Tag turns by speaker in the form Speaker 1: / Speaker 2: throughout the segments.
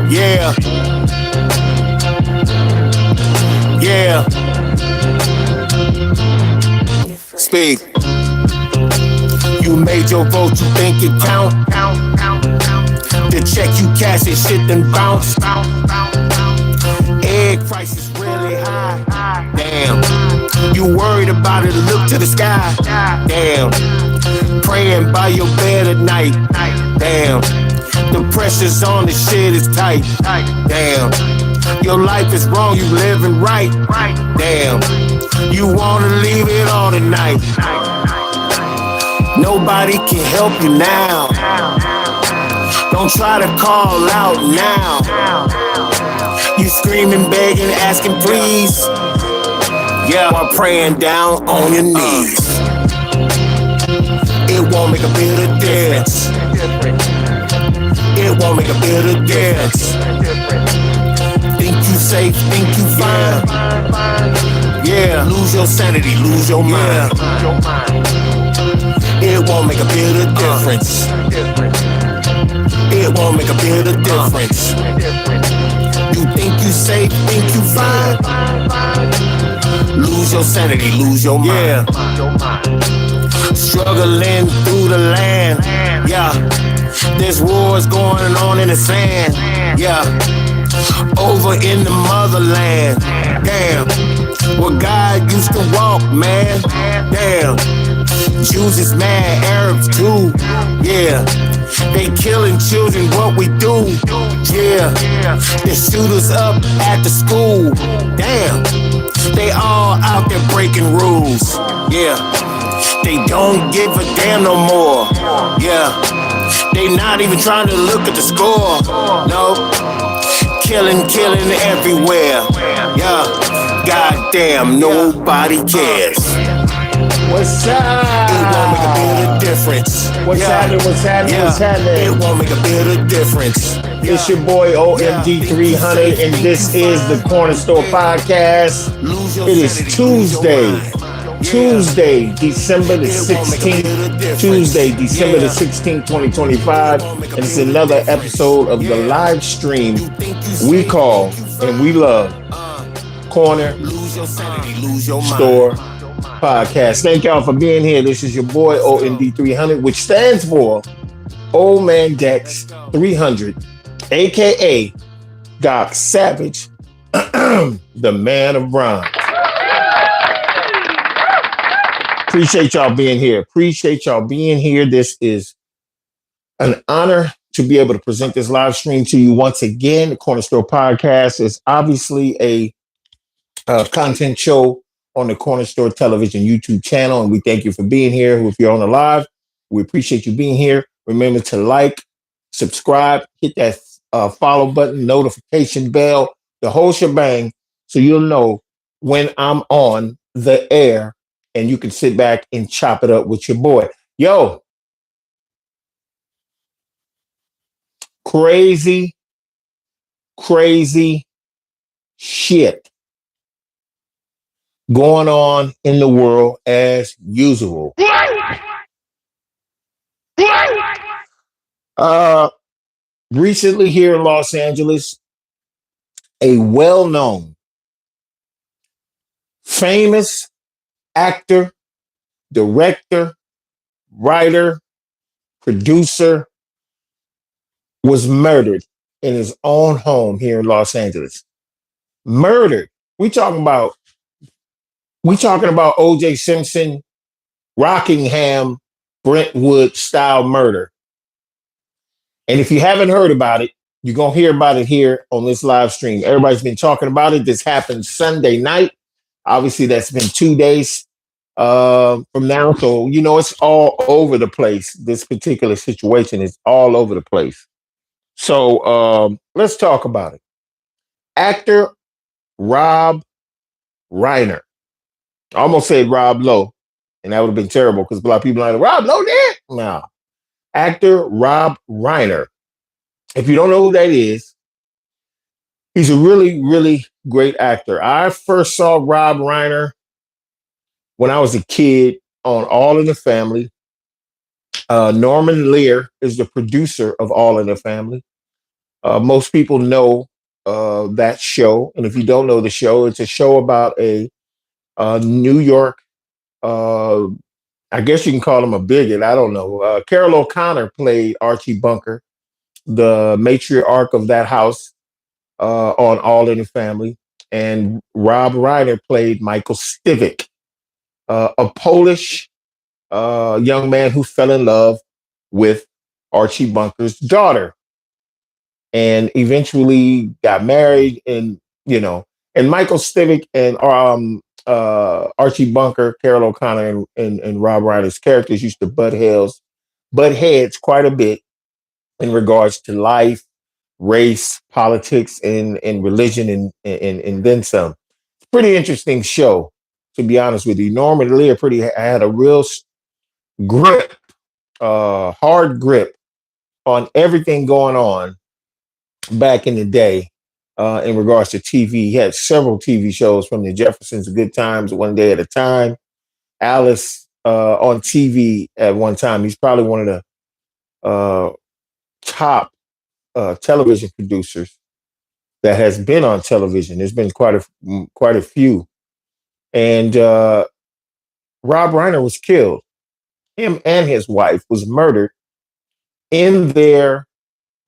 Speaker 1: Yeah. Yeah. Speak. You made your vote, you think it count? The check you cash and shit then bounce. Egg prices really high. Damn. You worried about it, look to the sky. Damn. Praying by your bed at night. Damn. The pressure's on, the shit is tight. Damn. Your life is wrong, you living right. Damn. You wanna leave it all tonight. Nobody can help you now. Don't try to call out now. You screaming, begging, asking please. Yeah, while praying down on your knees. It won't make a bit of difference. It won't make a bit of difference. Think you safe, think you fine. Yeah, lose your sanity, lose your mind. It won't make a bit of difference. It won't make a bit of difference. You think you safe, think you fine. Lose your sanity, lose your mind. Struggling through the land. Yeah. There's wars going on in the sand. Yeah. Over in the motherland. Damn. Where God used to walk, man. Damn. Jews is mad, Arabs too. Yeah. They killing children, what we do. Yeah. They shoot us up at the school. Damn. They all out there breaking rules. Yeah. They don't give a damn no more. Yeah. They not even trying to look at the score. No. Killing everywhere. Yeah. Goddamn, nobody cares.
Speaker 2: What's up?
Speaker 1: It won't make a bit of difference.
Speaker 2: What's happening? What's happening?
Speaker 1: Yeah.
Speaker 2: What's happening?
Speaker 1: It won't make a bit of difference.
Speaker 2: It's your boy OMD300, and this is the Corner Store Podcast. It is Tuesday, December the 16th. Tuesday, December the 16th, 2025. And it's another episode of the live stream we call and we love Corner Store Podcast. Thank y'all for being here. This is your boy OMD300, which stands for Old Man Dex 300, aka Doc Savage, the man of bronze. Appreciate y'all being here. This is an honor to be able to present this live stream to you once again. The Corner Store Podcast is obviously a content show on the Corner Store Television YouTube channel, and we thank you for being here. If you're on the live, we appreciate you being here. Remember to like, subscribe, hit that follow button, notification bell, the whole shebang, so you'll know when I'm on the air, and you can sit back and chop it up with your boy. Yo, crazy shit going on in the world as usual. Recently here in Los Angeles, a well-known, famous actor, director, writer, producer was murdered in his own home here in Los Angeles. Murdered. We talking about O.J. Simpson, Rockingham, Brentwood style murder. And if you haven't heard about it, you're going to hear about it here on this live stream. Everybody's been talking about it. This happened Sunday night. Obviously, that's been 2 days from now. So, it's all over the place. This particular situation is all over the place. So let's talk about it. Actor Rob Reiner. I almost said Rob Lowe, and that would have been terrible because a lot of people are like, Rob Lowe did? No. Actor Rob Reiner. If you don't know who that is, he's a really, really great actor. I first saw Rob Reiner when I was a kid on All in the Family. Norman Lear is the producer of All in the Family. Most people know that show, and if you don't know the show, it's a show about a New York. Uh, I guess you can call him a bigot. I don't know. Carol O'Connor played Archie Bunker, the matriarch of that house on All in the Family, and Rob Reiner played Michael Stivic, a Polish young man who fell in love with Archie Bunker's daughter and eventually got married. And, and Michael Stivic and Archie Bunker, Carol O'Connor, and Rob Reiner's characters used to butt heads quite a bit in regards to life, race, politics, and religion, and then some. Pretty interesting show, to be honest with you. Norm and Lear had a real grip, hard grip on everything going on back in the day in regards to TV. He had several TV shows from the Jeffersons, Good Times, One Day at a Time, Alice on TV at one time. He's probably one of the top television producers that has been on television. There's been quite a few. And Rob Reiner was killed. Him and his wife was murdered in their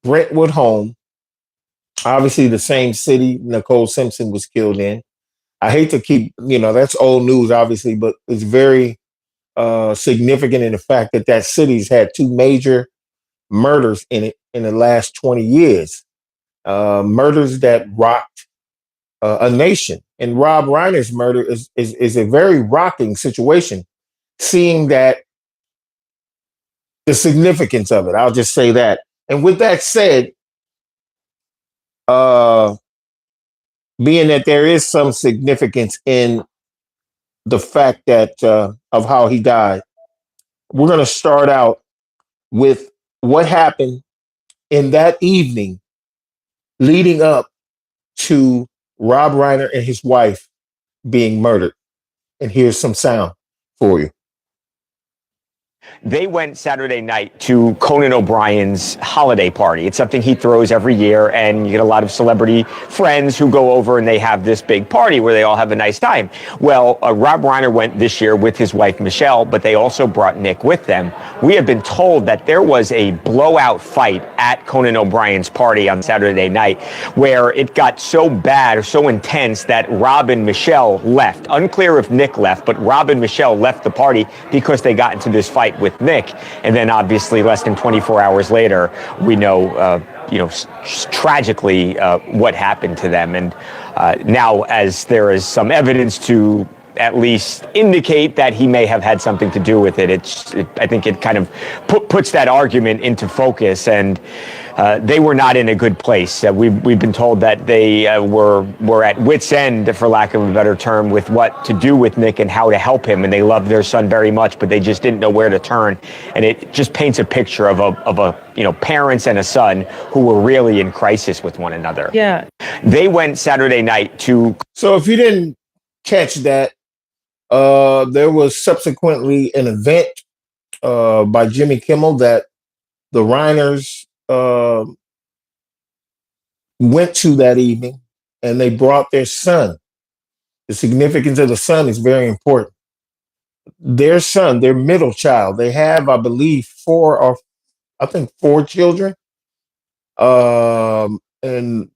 Speaker 2: Brentwood home. Obviously, the same city Nicole Simpson was killed in. I hate to keep, that's old news, obviously, but it's very significant in the fact that that city's had two major murders in it in the last 20 years. Murders that rocked a nation. And Rob Reiner's murder is a very rocking situation, seeing that the significance of it. I'll just say that. And with that said, being that there is some significance in the fact that of how he died, we're going to start out with what happened in that evening leading up to Rob Reiner and his wife being murdered. And here's some sound for you.
Speaker 3: They went Saturday night to Conan O'Brien's holiday party. It's something he throws every year, and you get a lot of celebrity friends who go over and they have this big party where they all have a nice time. Well, Rob Reiner went this year with his wife, Michelle, but they also brought Nick with them. We have been told that there was a blowout fight at Conan O'Brien's party on Saturday night where it got so bad or so intense that Rob and Michelle left. Unclear if Nick left, but Rob and Michelle left the party because they got into this fight with Nick. And then obviously less than 24 hours later, we know, tragically what happened to them. And now, as there is some evidence to at least indicate that he may have had something to do with it, I think it kind of puts that argument into focus. And they were not in a good place. We've been told that they were at wit's end, for lack of a better term, with what to do with Nick and how to help him. And they loved their son very much, but they just didn't know where to turn. And it just paints a picture of a parents and a son who were really in crisis with one another.
Speaker 4: Yeah.
Speaker 3: They went Saturday night to.
Speaker 2: So if you didn't catch that, there was subsequently an event by Jimmy Kimmel that the Reiners went to that evening, and they brought their son. The significance of the son is very important. Their son, their middle child, they have, I believe, four children. And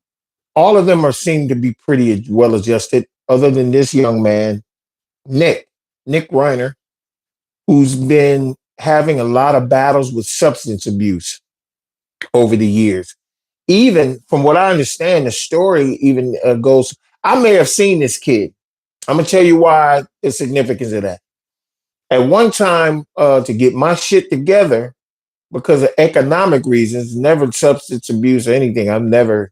Speaker 2: all of them seem to be pretty well adjusted, other than this young man, Nick Reiner, who's been having a lot of battles with substance abuse over the years. Even from what I understand, the story even goes, I may have seen this kid. I'm going to tell you why the significance of that. At one time, to get my shit together, because of economic reasons, never substance abuse or anything, I've never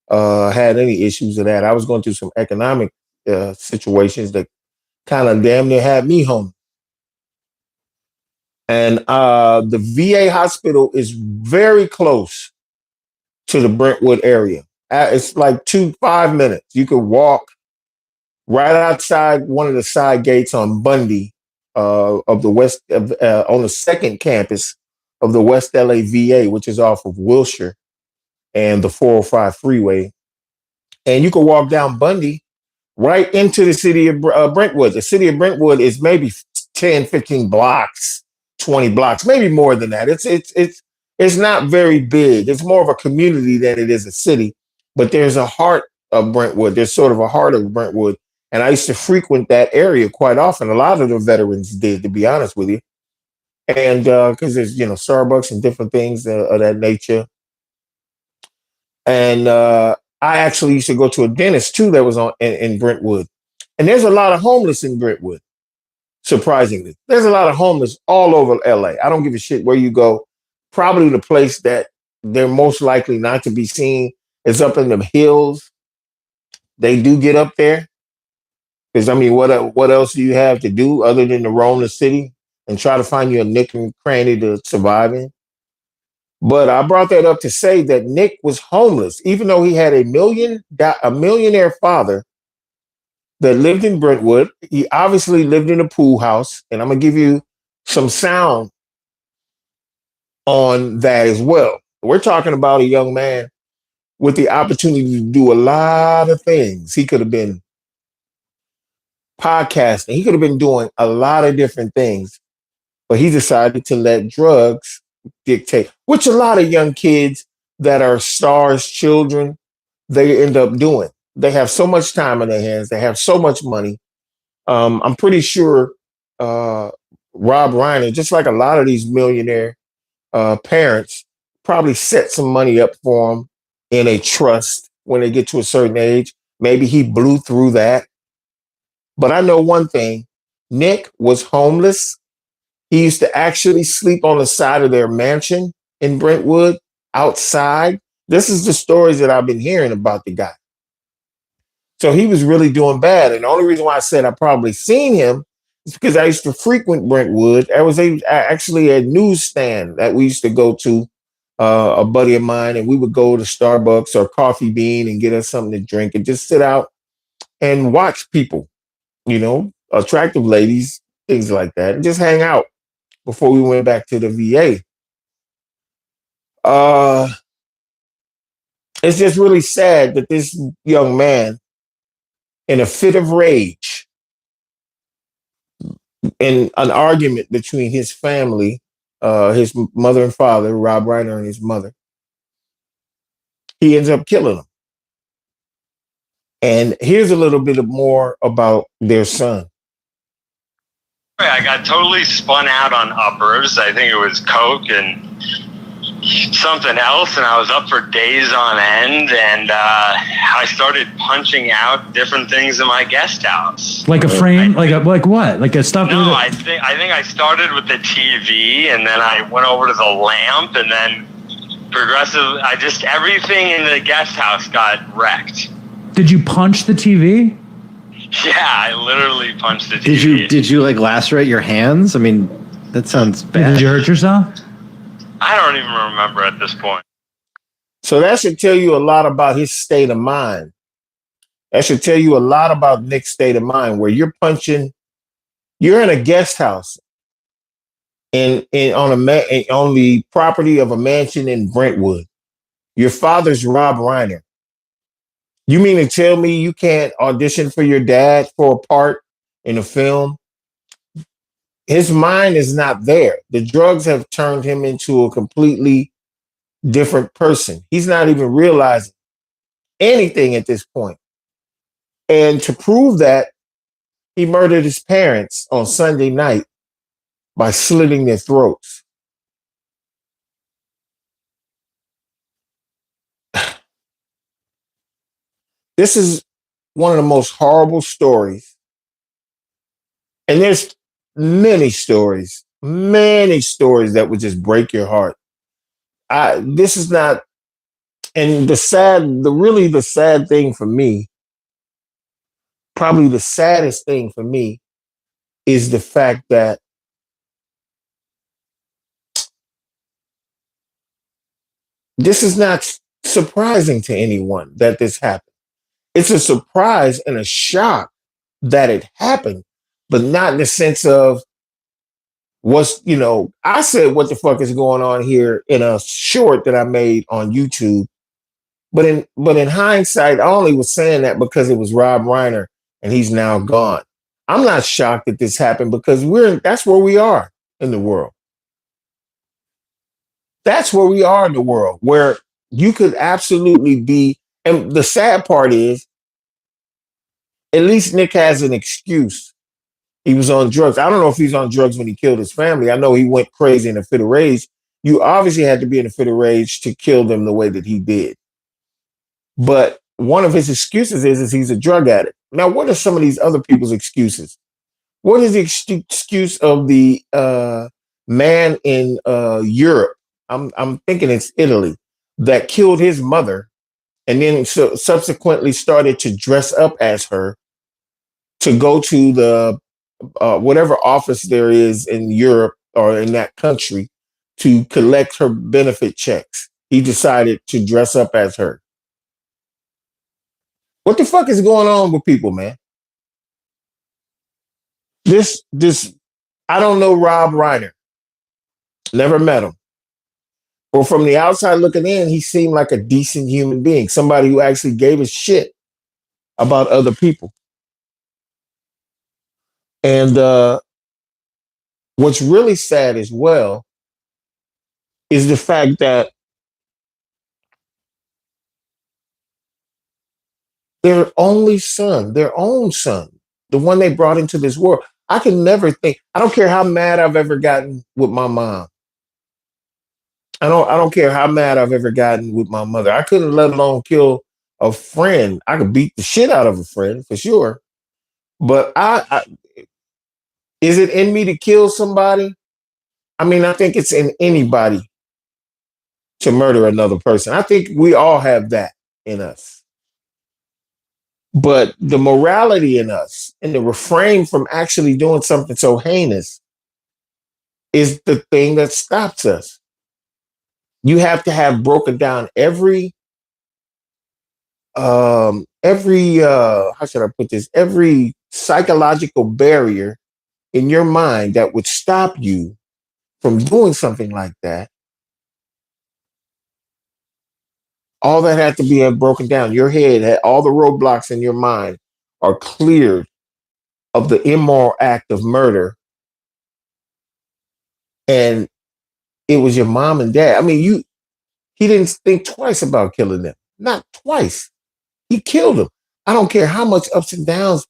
Speaker 2: had any issues with that. I was going through some economic situations that kind of damn near had me home. And the VA hospital is very close to the Brentwood area. It's like 5 minutes. You could walk right outside one of the side gates on Bundy of the West, on the second campus of the West LA VA, which is off of Wilshire. and the 405 freeway. And you can walk down Bundy right into the city of Brentwood. The city of Brentwood is maybe 10, 15 blocks, 20 blocks, maybe more than that. It's not very big. It's more of a community than it is a city. But there's a heart of Brentwood. There's sort of a heart of Brentwood. And I used to frequent that area quite often. A lot of the veterans did, to be honest with you. And because there's, Starbucks and different things of that nature. And I actually used to go to a dentist too that was in Brentwood. And there's a lot of homeless in Brentwood, surprisingly. There's a lot of homeless all over LA. I don't give a shit where you go. Probably the place that they're most likely not to be seen is up in the hills. They do get up there. Because, I mean, what else do you have to do other than to roam the city and try to find you a nook and cranny to survive in? But I brought that up to say that Nick was homeless, even though he had a millionaire father that lived in Brentwood. He obviously lived in a pool house, and I'm gonna give you some sound on that as well. We're talking about a young man with the opportunity to do a lot of things. He could have been podcasting. He could have been doing a lot of different things, but he decided to let drugs dictate, which a lot of young kids that are stars, children, they end up doing. They have so much time in their hands. They have so much money. I'm pretty sure Rob Reiner, just like a lot of these millionaire parents, probably set some money up for them in a trust when they get to a certain age. Maybe he blew through that. But I know one thing. Nick was homeless. He used to actually sleep on the side of their mansion in Brentwood outside. This is the stories that I've been hearing about the guy. So he was really doing bad. And the only reason why I said I probably seen him is because I used to frequent Brentwood. There was actually a newsstand that we used to go to, a buddy of mine, and we would go to Starbucks or Coffee Bean and get us something to drink and just sit out and watch people, attractive ladies, things like that, and just hang out before we went back to the VA. It's just really sad that this young man, in a fit of rage, in an argument between his family, his mother and father, Rob Reiner and his mother, he ends up killing them. And here's a little bit more about their son.
Speaker 4: I got totally spun out on uppers. I think it was coke and something else, and I was up for days on end, and I started punching out different things in my guest house.
Speaker 5: Like a frame? Like what? Like a stuff?
Speaker 4: No, I think I started with the TV, and then I went over to the lamp, and then everything in the guest house got wrecked.
Speaker 5: Did you punch the TV?
Speaker 4: Yeah, I literally punched the TV.
Speaker 6: Did you like lacerate your hands? I mean, that sounds bad.
Speaker 5: Did you hurt yourself?
Speaker 4: I don't even remember at this point.
Speaker 2: So that should tell you a lot about his state of mind. That should tell you a lot about Nick's state of mind, where you're in a guest house on the property of a mansion in Brentwood. Your father's Rob Reiner. You mean to tell me you can't audition for your dad for a part in a film? His mind is not there. The drugs have turned him into a completely different person. He's not even realizing anything at this point. And to prove that, he murdered his parents on Sunday night by slitting their throats. This is one of the most horrible stories. And there's many stories that would just break your heart. This is not, and the sad thing for me, probably the saddest thing for me, is the fact that this is not surprising to anyone that this happened. It's a surprise and a shock that it happened, but not in the sense of I said, what the fuck is going on here in a short that I made on YouTube But in hindsight, I only was saying that because it was Rob Reiner and he's now gone. I'm not shocked that this happened because that's where we are in the world. That's where we are in the world, where you could absolutely be. And the sad part is, at least Nick has an excuse. He was on drugs. I don't know if he's on drugs when he killed his family. I know he went crazy in a fit of rage. You obviously had to be in a fit of rage to kill them the way that he did. But one of his excuses is he's a drug addict. Now, what are some of these other people's excuses? What is the excuse of the man in Europe? I'm thinking it's Italy that killed his mother and then subsequently started to dress up as her to go to the whatever office there is in Europe or in that country to collect her benefit checks. He decided to dress up as her. What the fuck is going on with people, man? This, I don't know Rob Reiner. Never met him. But from the outside looking in, he seemed like a decent human being, somebody who actually gave a shit about other people. And what's really sad as well is the fact that their only son, their own son, the one they brought into this world. I can never think, I don't care how mad I've ever gotten with my mom. I don't care how mad I've ever gotten with my mother. I couldn't let alone kill a friend. I could beat the shit out of a friend for sure. But is it in me to kill somebody? I mean, I think it's in anybody to murder another person. I think we all have that in us. But the morality in us and the refrain from actually doing something so heinous is the thing that stops us. You have to have broken down every how should I put this? Every psychological barrier in your mind that would stop you from doing something like that. All that had to be broken down. Your head had all the roadblocks in your mind are cleared of the immoral act of murder. And it was your mom and dad. I mean, he didn't think twice about killing them. Not twice. He killed them. I don't care how much ups and downs.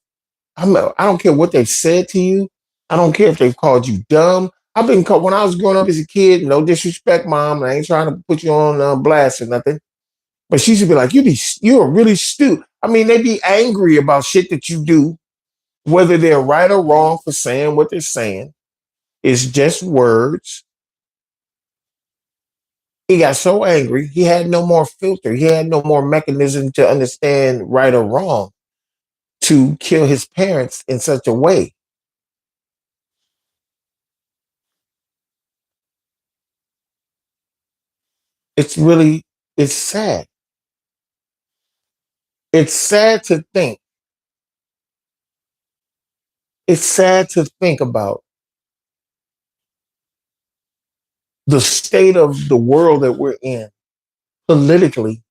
Speaker 2: I don't care what they've said to you. I don't care if they've called you dumb. I've been called when I was growing up as a kid. No disrespect, mom. I ain't trying to put you on blast or nothing. But she should be like, you're really stupid. I mean, they be angry about shit that you do, whether they're right or wrong for saying what they're saying. It's just words. He got so angry, he had no more filter. He had no more mechanism to understand right or wrong to kill his parents in such a way. It's sad. It's sad to think. It's sad to think about the state of the world that we're in politically,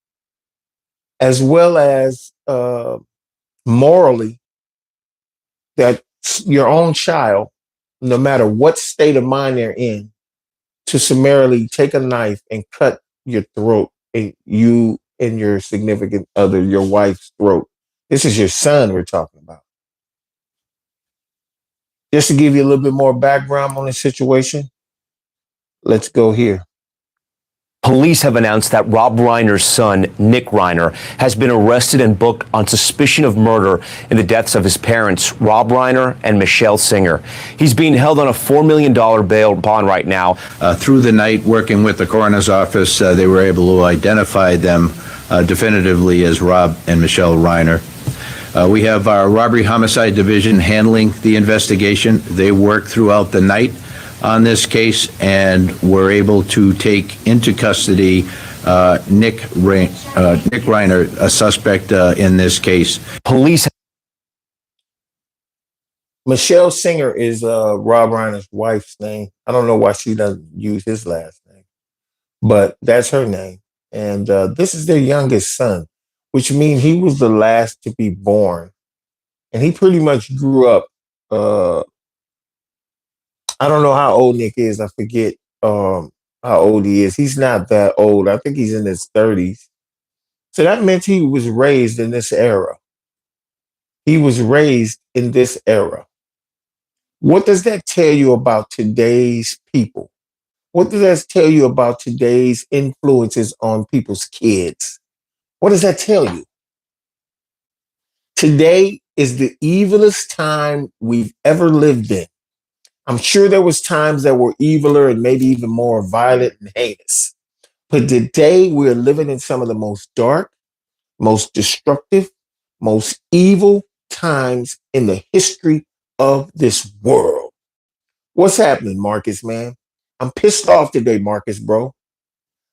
Speaker 2: as well as morally, that your own child, no matter what state of mind they're in, to summarily take a knife and cut your throat, and you and your significant other, your wife's throat. This is your son we're talking about. Just to give you a little bit more background on the situation, let's go here.
Speaker 7: Police have announced that Rob Reiner's son, Nick Reiner, has been arrested and booked on suspicion of murder in the deaths of his parents, Rob Reiner and Michelle Singer. He's being held on a $4 million bail bond right now.
Speaker 8: Through the night, working with the coroner's office, they were able to identify them definitively as Rob and Michelle Reiner. We have our robbery homicide division handling the investigation. They worked throughout the night on this case and were able to take into custody Nick Reiner, a suspect in this case.
Speaker 7: Police.
Speaker 2: Michelle Singer is Rob Reiner's wife's name. I don't know why she doesn't use his last name, but that's her name. And this is their youngest son, which means he was the last to be born. And he pretty much grew up. Uh, I don't know how old Nick is. I forget how old he is. He's not that old. I think he's in his 30s. So that meant he was raised in this era. He was raised in this era. What does that tell you about today's people? What does that tell you about today's influences on people's kids? What does that tell you? Today is the evilest time we've ever lived in. I'm sure there was times that were eviler and maybe even more violent and heinous. But today we're living in some of the most dark, most destructive, most evil times in the history of this world. What's happening, Marcus, man? I'm pissed off today, Marcus, bro.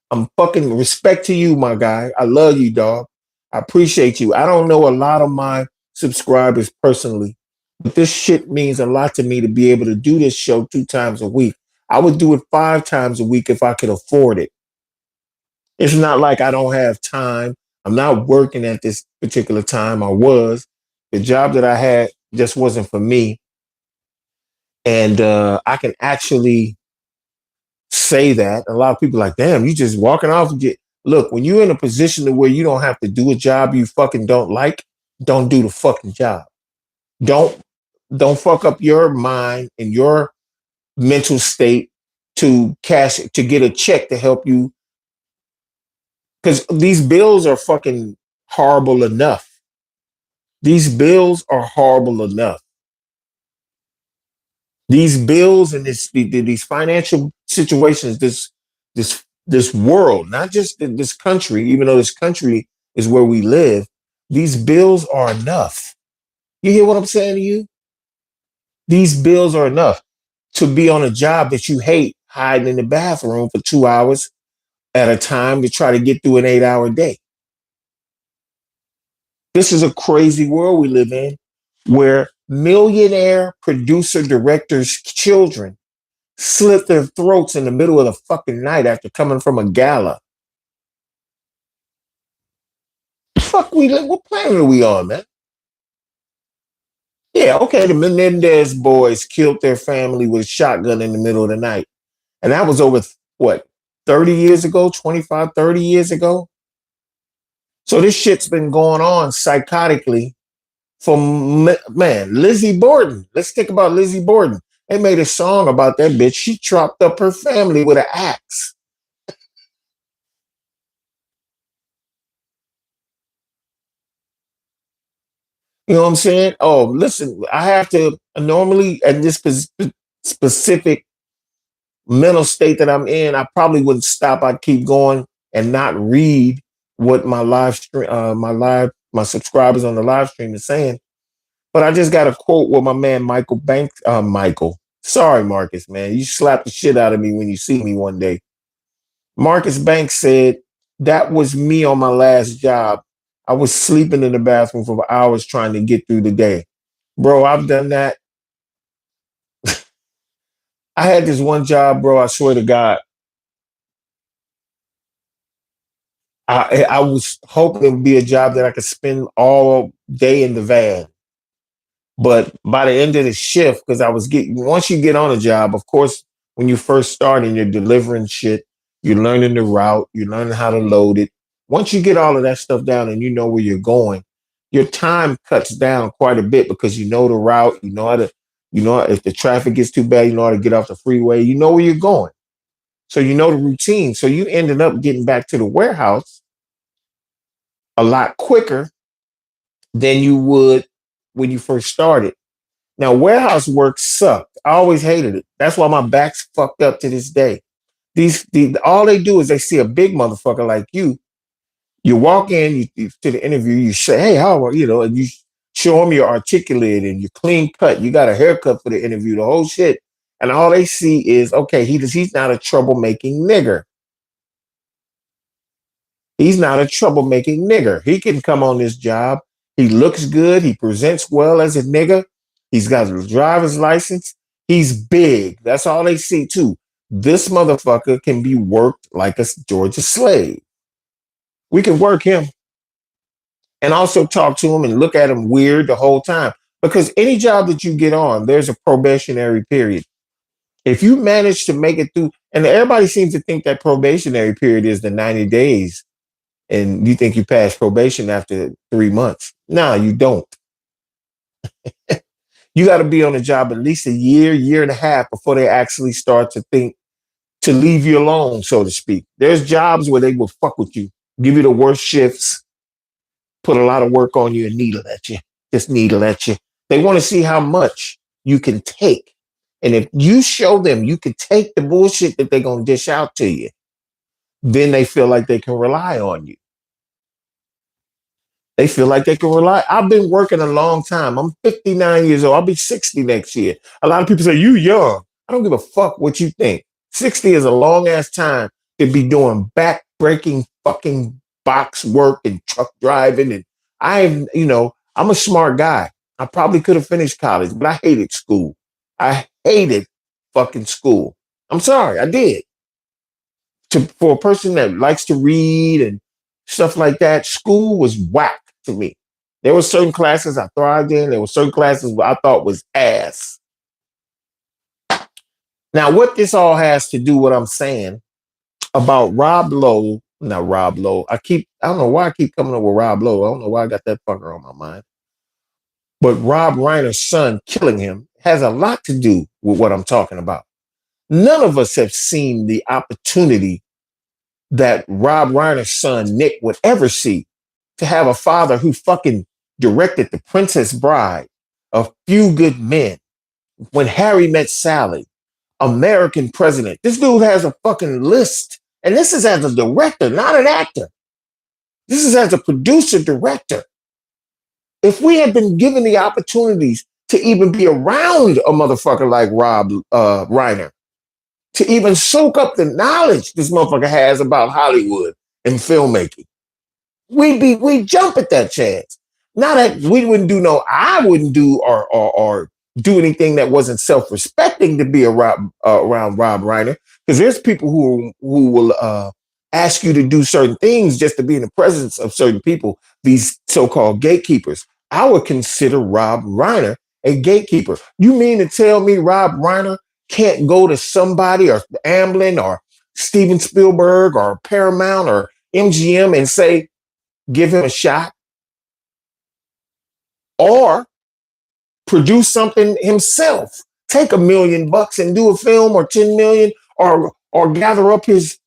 Speaker 2: I'm fucking respect to you, my guy. I love you, dog. I appreciate you. I don't know a lot of my subscribers personally, but this shit means a lot to me to be able to do this show 2 times a week. I would do it 5 times a week if I could afford it. It's not like I don't have time. I'm not working at this particular time. I was. The job that I had just wasn't for me. And I can actually say that. A lot of people are like, damn, you just walking off. Look, when you're in a position to where you don't have to do a job you fucking don't like, don't do the fucking job. Don't fuck up your mind and your mental state to get a check to help you. Because these bills are fucking horrible enough. These bills are horrible enough. These bills and these financial situations, this world, not just this country, even though this country is where we live, these bills are enough. You hear what I'm saying to you? These bills are enough to be on a job that you hate, hiding in the bathroom for 2 hours at a time to try to get through an 8-hour day. This is a crazy world we live in where millionaire producer directors' children slit their throats in the middle of the fucking night after coming from a gala. What planet are we on, man? Yeah, okay, the Menendez boys killed their family with a shotgun in the middle of the night. And that was over, 30 years ago, 25, 30 years ago? So this shit's been going on psychotically from, man, Lizzie Borden. Let's think about Lizzie Borden. They made a song about that bitch. She chopped up her family with an axe. You know what I'm saying? Oh, listen, I have to normally at this specific mental state that I'm in, I probably wouldn't stop. I'd keep going and not read what my live stream, my subscribers on the live stream is saying. But I just got a quote with my man Michael Banks. Michael, sorry, Marcus, man, you slap the shit out of me when you see me one day. Marcus Banks said that was me on my last job. I was sleeping in the bathroom for hours trying to get through the day. Bro, I've done that. I had this one job, bro. I swear to God. I was hoping it would be a job that I could spend all day in the van. But by the end of the shift, because once you get on a job, of course, when you first start and you're delivering shit, you're learning the route, you're learning how to load it. Once you get all of that stuff down and you know where you're going, your time cuts down quite a bit because you know the route, you know if the traffic gets too bad, you know how to get off the freeway, you know where you're going. So you know the routine. So you ended up getting back to the warehouse a lot quicker than you would when you first started. Now, warehouse work sucked. I always hated it. That's why my back's fucked up to this day. All they do is they see a big motherfucker like you. You walk in to the interview, you say, hey, how are you? And you show them you're articulated and you're clean cut. You got a haircut for the interview, the whole shit. And all they see is, okay, he's not a troublemaking nigger. He's not a troublemaking nigger. He can come on this job. He looks good. He presents well as a nigger. He's got a driver's license. He's big. That's all they see too. This motherfucker can be worked like a Georgia slave. We can work him and also talk to him and look at him weird the whole time. Because any job that you get on, there's a probationary period. If you manage to make it through, and everybody seems to think that probationary period is the 90 days, and you think you pass probation after 3 months. No, you don't. You got to be on a job at least a year and a half before they actually start to think to leave you alone, so to speak. There's jobs where they will fuck with you, give you the worst shifts, put a lot of work on you and needle at you, just needle at you. They want to see how much you can take. And if you show them you can take the bullshit that they're going to dish out to you, then they feel like they can rely on you. They feel like they can rely. I've been working a long time. I'm 59 years old. I'll be 60 next year. A lot of people say, you young. I don't give a fuck what you think. 60 is a long ass time to be doing back-breaking fucking box work and truck driving. And I'm a smart guy. I probably could have finished college, but I hated school. I hated fucking school. I'm sorry, I did. For a person that likes to read and stuff like that, school was whack to me. There were certain classes I thrived in. There were certain classes I thought was ass. Now, what this all has to do, what I'm saying about Rob Lowe, not Rob Lowe. I don't know why I keep coming up with Rob Lowe. I don't know why I got that fucker on my mind. But Rob Reiner's son killing him has a lot to do with what I'm talking about. None of us have seen the opportunity that Rob Reiner's son, Nick, would ever see to have a father who fucking directed The Princess Bride, A Few Good Men, When Harry Met Sally, American President. This dude has a fucking list. And this is as a director, not an actor. This is as a producer director. If we had been given the opportunities to even be around a motherfucker like Rob Reiner, to even soak up the knowledge this motherfucker has about Hollywood and filmmaking, we jump at that chance. Not that we wouldn't do I wouldn't do or do anything that wasn't self-respecting to be around Rob Reiner, because there's people who will ask you to do certain things just to be in the presence of certain people, these so-called gatekeepers. I would consider Rob Reiner a gatekeeper. You mean to tell me Rob Reiner can't go to somebody or Amblin or Steven Spielberg or Paramount or MGM and say, give him a shot? Or produce something himself. Take $1 million and do a film, or 10 million, or gather up his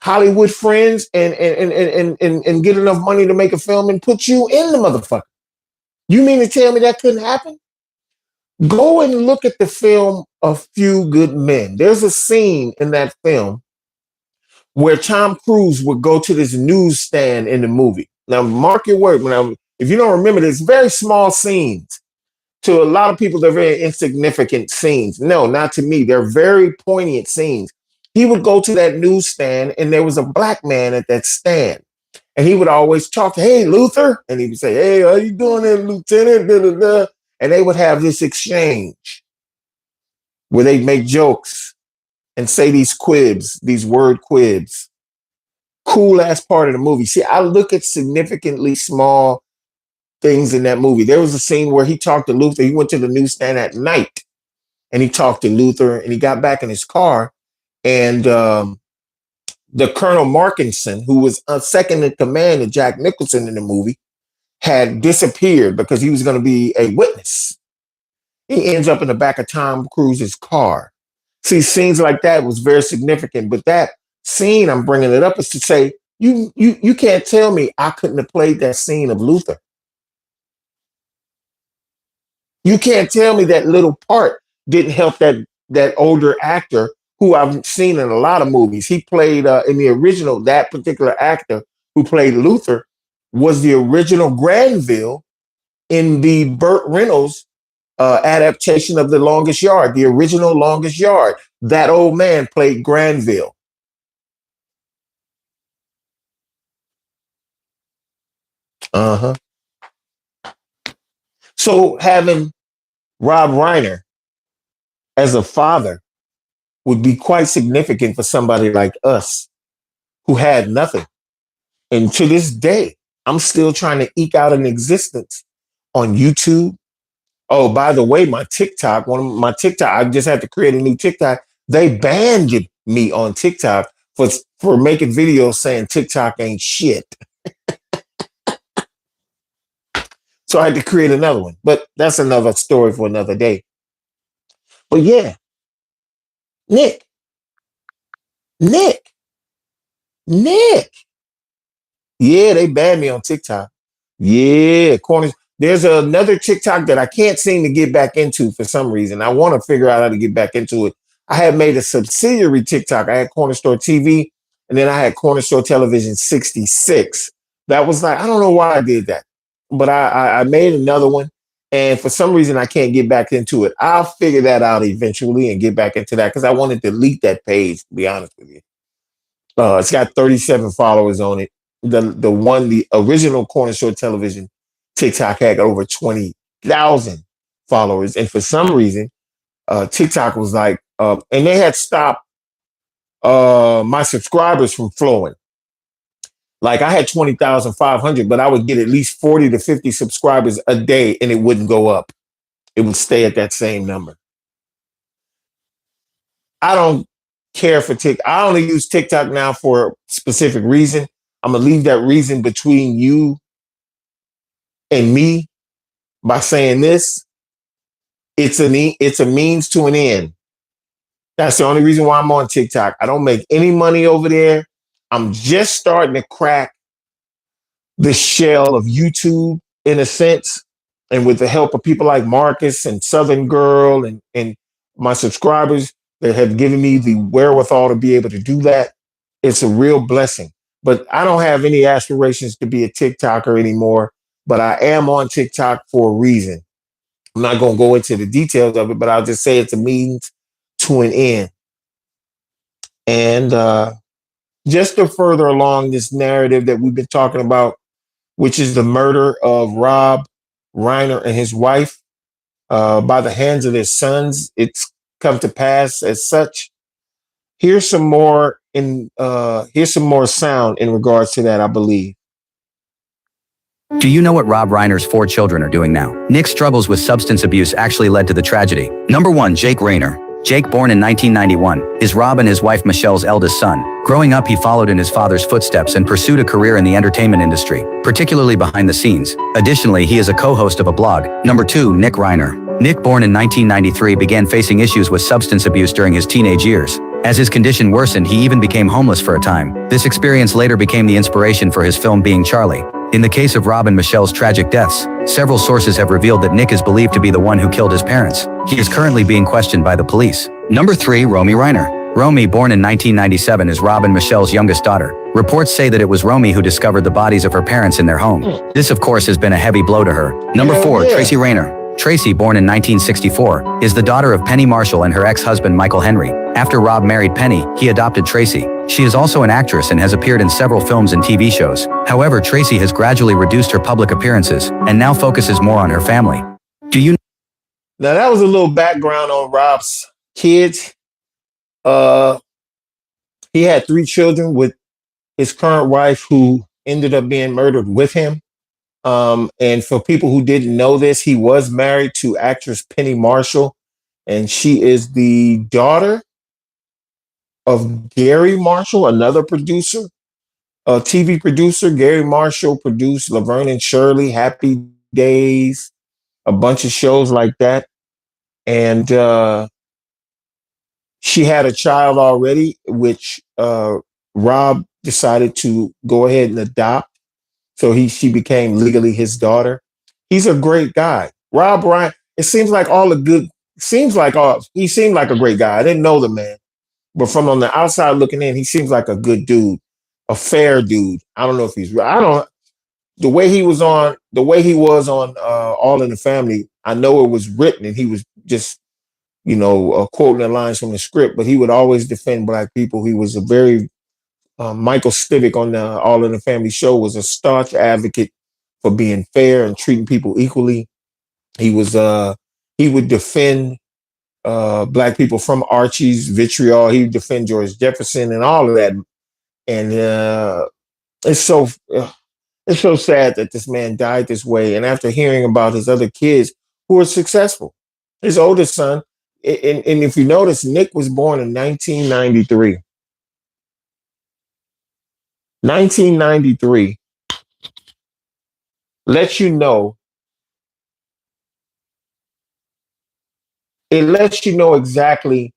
Speaker 2: Hollywood friends and get enough money to make a film and put you in the motherfucker. You mean to tell me that couldn't happen? Go and look at the film A Few Good Men. There's a scene in that film where Tom Cruise would go to this newsstand in the movie. Now, mark your word. If you don't remember, there's very small scenes. To a lot of people, they're very insignificant scenes. No, not to me. They're very poignant scenes. He would go to that newsstand, and there was a black man at that stand. And he would always talk to, hey, Luther. And he would say, hey, how you doing there, Lieutenant? Da, da, da. And they would have this exchange where they'd make jokes and say these quibs, these word quibs. Cool ass part of the movie. See, I look at significantly small things in that movie. There was a scene where he talked to Luther. He went to the newsstand at night and he talked to Luther, and he got back in his car, and the Colonel Markinson, who was second in command to Jack Nicholson in the movie, had disappeared because he was going to be a witness. He ends up in the back of Tom Cruise's car. See, scenes like that was very significant, but that scene, I'm bringing it up, is to say, you can't tell me I couldn't have played that scene of Luther. You can't tell me that little part didn't help that older actor who I've seen in a lot of movies. He played in the original, that particular actor who played Luther was the original Granville in the Burt Reynolds adaptation of The Longest Yard, the original Longest Yard. That old man played Granville. Uh-huh. So having Rob Reiner as a father would be quite significant for somebody like us who had nothing. And to this day, I'm still trying to eke out an existence on YouTube. Oh, by the way, my TikTok, one of my TikTok, I just had to create a new TikTok. They banned me on TikTok for making videos saying TikTok ain't shit. So I had to create another one. But that's another story for another day. But yeah, Nick, Nick, Nick. Yeah, they banned me on TikTok. Yeah, corners. There's another TikTok that I can't seem to get back into for some reason. I want to figure out how to get back into it. I had made a subsidiary TikTok. I had Corner Store TV, and then I had Corner Store Television 66. That was like, I don't know why I did that, but I made another one. And for some reason, I can't get back into it. I'll figure that out eventually and get back into that because I want to delete that page, to be honest with you. It's got 37 followers on it. The original Corner Store Television TikTok had over 20,000 followers, and for some reason, TikTok was like, and they had stopped my subscribers from flowing. Like I had 20,500, but I would get at least 40 to 50 subscribers a day, and it wouldn't go up. It would stay at that same number. I don't care for TikTok. I only use TikTok now for a specific reason. I'm gonna leave that reason between you and me by saying this. It's a means to an end. That's the only reason why I'm on TikTok. I don't make any money over there. I'm just starting to crack the shell of YouTube in a sense. And with the help of people like Marcus and Southern Girl and my subscribers that have given me the wherewithal to be able to do that, it's a real blessing. But I don't have any aspirations to be a TikToker anymore. But I am on TikTok for a reason. I'm not going to go into the details of it, but I'll just say it's a means to an end. And just to further along this narrative that we've been talking about, which is the murder of Rob Reiner and his wife by the hands of their sons, it's come to pass as such. Here's some more sound in regards to that, I believe.
Speaker 9: Do you know what Rob Reiner's 4 children are doing now? Nick's struggles with substance abuse actually led to the tragedy. Number 1, Jake Reiner. Jake, born in 1991, is Rob and his wife Michelle's eldest son. Growing up, he followed in his father's footsteps and pursued a career in the entertainment industry, particularly behind the scenes. Additionally, he is a co-host of a blog. Number 2, Nick Reiner. Nick, born in 1993, began facing issues with substance abuse during his teenage years. As his condition worsened, he even became homeless for a time. This experience later became the inspiration for his film Being Charlie. In the case of Rob and Michelle's tragic deaths, several sources have revealed that Nick is believed to be the one who killed his parents. He is currently being questioned by the police. Number 3, Romy Reiner. Romy, born in 1997, is Rob and Michelle's youngest daughter. Reports say that it was Romy who discovered the bodies of her parents in their home. This, of course, has been a heavy blow to her. Number 4, Tracy Reiner. Tracy, born in 1964, is the daughter of Penny Marshall and her ex-husband Michael Henry. After Rob married Penny, he adopted Tracy. She is also an actress and has appeared in several films and TV shows. However, Tracy has gradually reduced her public appearances and now focuses more on her family. Now
Speaker 2: that was a little background on Rob's kids. He had 3 children with his current wife who ended up being murdered with him. And for people who didn't know this, he was married to actress Penny Marshall, and she is the daughter of Gary Marshall, another producer, a TV producer. Gary Marshall produced Laverne and Shirley, Happy Days, a bunch of shows like that. And she had a child already, which Rob decided to go ahead and adopt. So she became legally his daughter. He's a great guy. Rob Reiner, he seemed like a great guy. I didn't know the man, but from on the outside looking in, he seems like a good dude, a fair dude. I don't know if he's, the way he was on All in the Family, I know it was written and he was just, quoting the lines from the script, but he would always defend Black people. He was a very, Michael Stivic on the All in the Family show was a staunch advocate for being fair and treating people equally. He would defend Black people from Archie's vitriol. He would defend George Jefferson and all of that. And it's so it's so sad that this man died this way. And after hearing about his other kids who are successful, his oldest son, and if you notice, Nick was born in 1993. 1993 lets you know, it lets you know exactly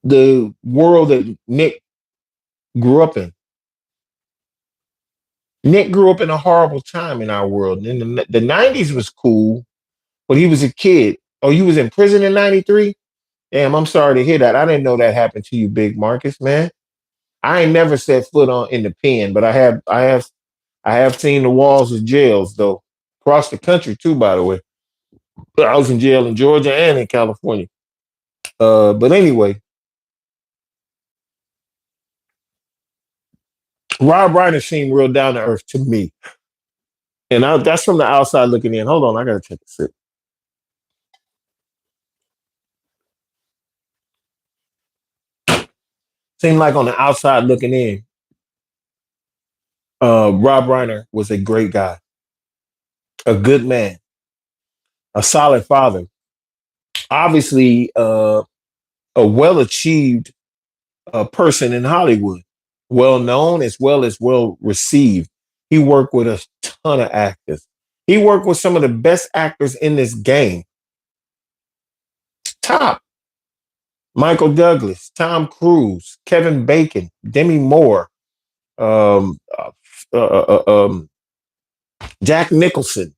Speaker 2: the world that Nick grew up in. Nick grew up in a horrible time in our world. And in the 90s was cool, but he was a kid. Oh, you was in prison in 93? Damn, I'm sorry to hear that. I didn't know that happened to you, Big Marcus, man. I ain't never set foot on in the pen, but I have seen the walls of jails though. Across the country too, by the way. I was in jail in Georgia and in California. But anyway, Rob Reiner seemed real down to earth to me. And that's from the outside looking in. Hold on, I gotta take a sip. Seemed like on the outside looking in, Rob Reiner was a great guy, a good man, a solid father. Obviously, a well achieved person in Hollywood, well known as well received. He worked with a ton of actors. He worked with some of the best actors in this game. Top Michael Douglas, Tom Cruise, Kevin Bacon, Demi Moore, um, uh, Jack Nicholson.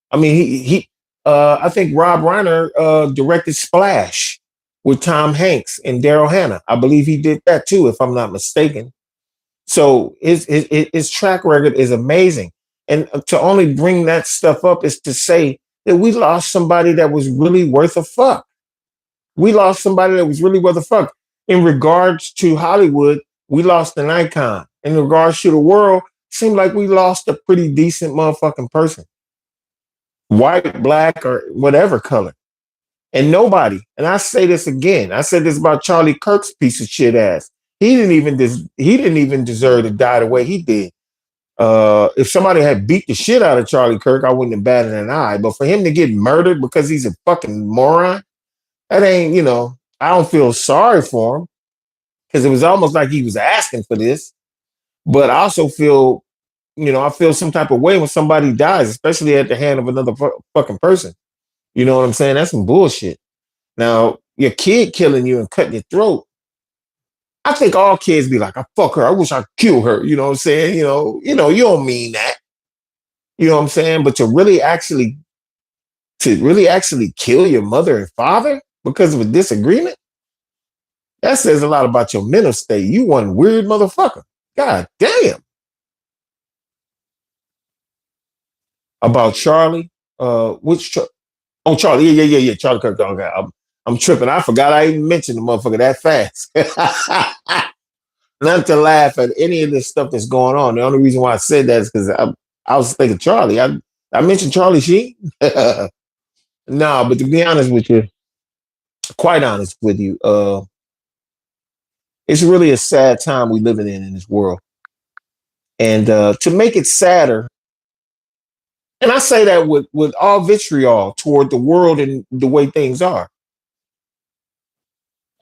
Speaker 2: I mean, I think Rob Reiner directed Splash with Tom Hanks and Daryl Hannah. I believe he did that too, if I'm not mistaken. So his track record is amazing. And to only bring that stuff up is to say that we lost somebody that was really worth a fuck. We lost somebody that was really worth a fuck. In regards to Hollywood, we lost an icon. In regards to the world, it seemed like we lost a pretty decent motherfucking person. White, black, or whatever color. And nobody, and I say this again, I said this about Charlie Kirk's piece of shit ass. He didn't even deserve to die the way he did. If somebody had beat the shit out of Charlie Kirk, I wouldn't have batted an eye. But for him to get murdered because he's a fucking moron, that ain't, I don't feel sorry for him because it was almost like he was asking for this. But I also feel, I feel some type of way when somebody dies, especially at the hand of another fucking person. You know what I'm saying? That's some bullshit. Now, your kid killing you and cutting your throat. I think all kids be like, I fuck her. I wish I kill her. You know what I'm saying? You don't mean that. You know what I'm saying? But to really actually kill your mother and father because of a disagreement, that says a lot about your mental state. You one weird motherfucker. God damn. About Charlie, Oh, Charlie. Yeah. Charlie Kirk. Okay. I'm tripping. I forgot I even mentioned the motherfucker that fast. Not to laugh at any of this stuff that's going on. The only reason why I said that is because I was thinking Charlie. I mentioned Charlie Sheen. No, but to be honest with you, quite honest with you, it's really a sad time we living in this world. And to make it sadder, and I say that with all vitriol toward the world and the way things are.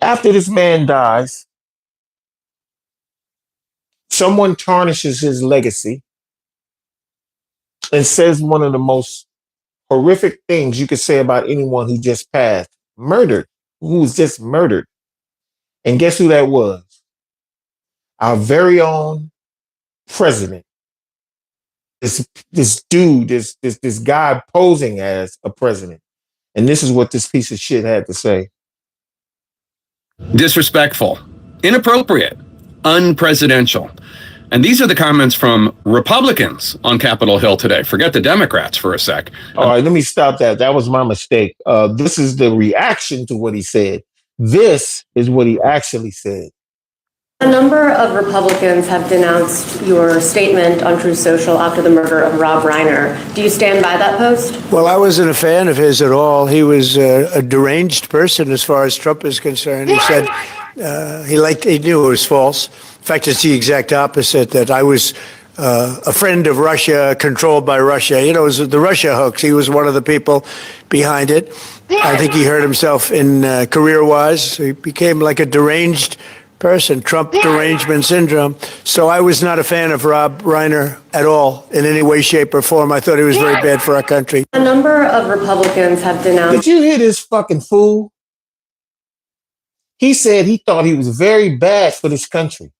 Speaker 2: After this man dies, someone tarnishes his legacy and says one of the most horrific things you could say about anyone who just passed, who was just murdered. And guess who that was? Our very own president. This dude, this guy posing as a president. And this is what this piece of shit had to say.
Speaker 10: Disrespectful, inappropriate, unpresidential. And these are the comments from Republicans on Capitol Hill today. Forget the Democrats for a sec.
Speaker 2: All right, let me stop that. That was my mistake. This is the reaction to what he said. This is what he actually said.
Speaker 11: A number of Republicans have denounced your statement on Truth Social after the murder of Rob Reiner. Do you stand by that post?
Speaker 12: Well, I wasn't a fan of his at all. He was a deranged person as far as Trump is concerned. He said He knew it was false. In fact, it's the exact opposite, that I was a friend of Russia, controlled by Russia. You know, it was the Russia hoax. He was one of the people behind it. I think he hurt himself in career-wise. He became like a deranged person, Trump derangement syndrome. So I was not a fan of Rob Reiner at all, in any way, shape, or form. I thought he was very bad for our country.
Speaker 11: A number of Republicans have denounced.
Speaker 2: Did you hear this fucking fool? He said he thought he was very bad for this country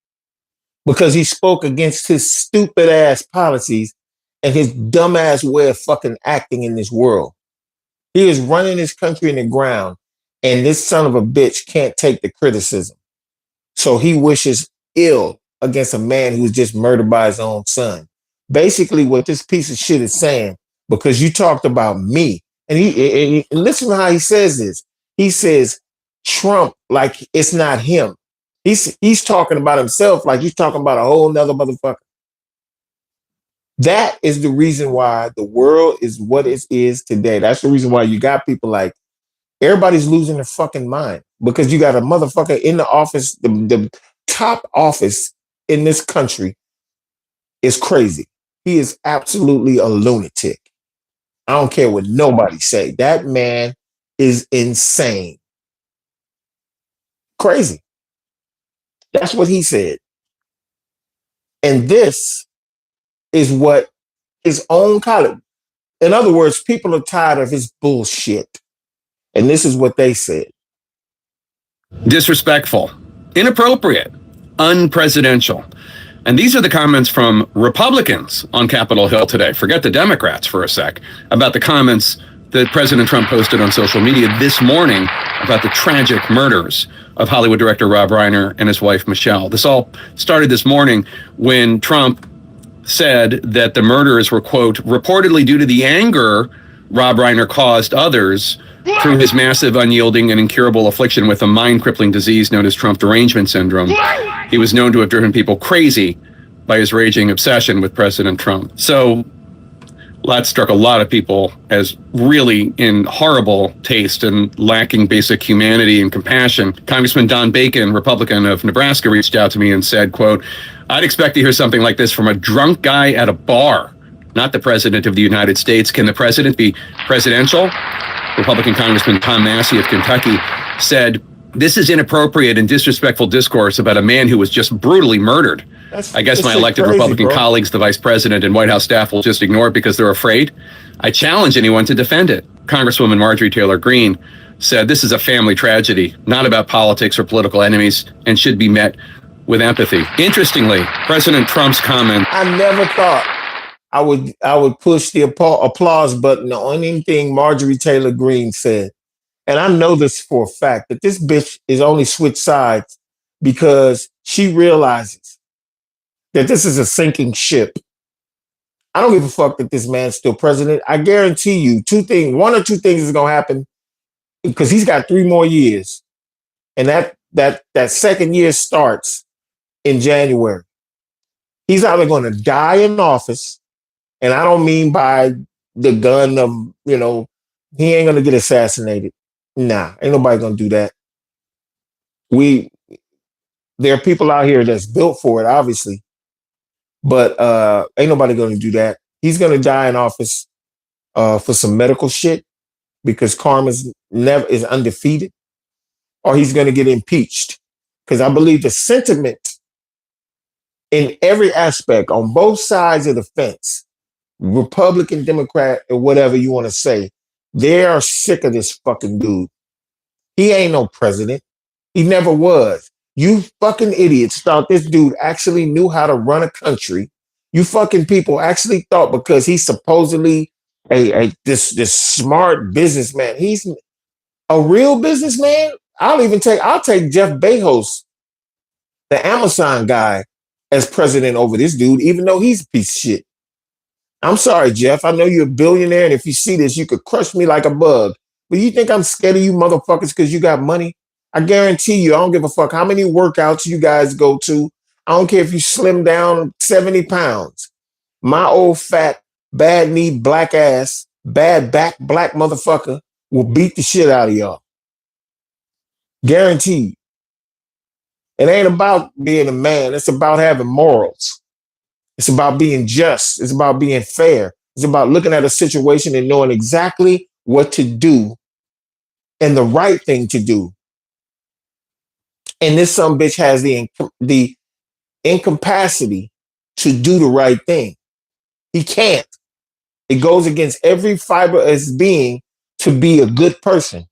Speaker 2: because he spoke against his stupid ass policies and his dumb ass way of fucking acting in this world. He is running this country in the ground, and this son of a bitch can't take the criticism. So he wishes ill against a man who was just murdered by his own son. Basically, what this piece of shit is saying, because you talked about me, and he listen to how he says this. He says Trump like it's not him. He's talking about himself like he's talking about a whole nother motherfucker. That is the reason why the world is what it is today. That's the reason why you got people like everybody's losing their fucking mind because you got a motherfucker in the office, the top office in this country is crazy. He is absolutely a lunatic. I don't care what nobody say. That man is insane. Crazy. That's what he said. And this is what his own colleague. In other words, people are tired of his bullshit. And this is what they said.
Speaker 10: Disrespectful, inappropriate, unpresidential. And these are the comments from Republicans on Capitol Hill today. Forget the Democrats for a sec about the comments that President Trump posted on social media this morning about the tragic murders of Hollywood director Rob Reiner and his wife, Michelle. This all started this morning when Trump said that the murders were, quote, reportedly due to the anger Rob Reiner caused others through his massive, unyielding, and incurable affliction with a mind-crippling disease known as Trump derangement syndrome. He was known to have driven people crazy by his raging obsession with President Trump. So that struck a lot of people as really in horrible taste and lacking basic humanity and compassion. Congressman Don Bacon, Republican of Nebraska, reached out to me and said, quote, I'd expect to hear something like this from a drunk guy at a bar, not the president of the United States. Can the president be presidential? Republican Congressman Tom Massey of Kentucky said, this is inappropriate and disrespectful discourse about a man who was just brutally murdered. I guess my elected crazy, Republican colleagues, the vice president and White House staff will just ignore it because they're afraid. I challenge anyone to defend it. Congresswoman Marjorie Taylor Greene said this is a family tragedy, not about politics or political enemies, and should be met with empathy. Interestingly, President Trump's comment.
Speaker 2: I never thought I would push the applause button on anything Marjorie Taylor Greene said. And I know this for a fact that this bitch is only switched sides because she realizes that this is a sinking ship. I don't give a fuck that this man's still president. I guarantee you one or two things is going to happen because he's got 3 more years. And that second year starts in January. He's either going to die in office, and I don't mean by the gun of, he ain't going to get assassinated. Nah, ain't nobody going to do that. There are people out here that's built for it, obviously, but ain't nobody going to do that. He's going to die in office for some medical shit because karma is undefeated, or he's going to get impeached. Because I believe the sentiment in every aspect on both sides of the fence, Republican, Democrat, or whatever you want to say, they are sick of this fucking dude. He ain't no president. He never was. You fucking idiots thought this dude actually knew how to run a country. You fucking people actually thought because he's supposedly this smart businessman. He's a real businessman. I'll take Jeff Bezos, the Amazon guy, as president over this dude, even though he's a piece of shit. I'm sorry, Jeff. I know you're a billionaire, and if you see this, you could crush me like a bug. But you think I'm scared of you motherfuckers because you got money? I guarantee you, I don't give a fuck how many workouts you guys go to. I don't care if you slim down 70 pounds. My old fat, bad knee, black ass, bad back, black motherfucker will beat the shit out of y'all. Guaranteed. It ain't about being a man. It's about having morals. It's about being just. It's about being fair. It's about looking at a situation and knowing exactly what to do and the right thing to do. And this some bitch has the incapacity to do the right thing. He can't. It goes against every fiber of his being to be a good person.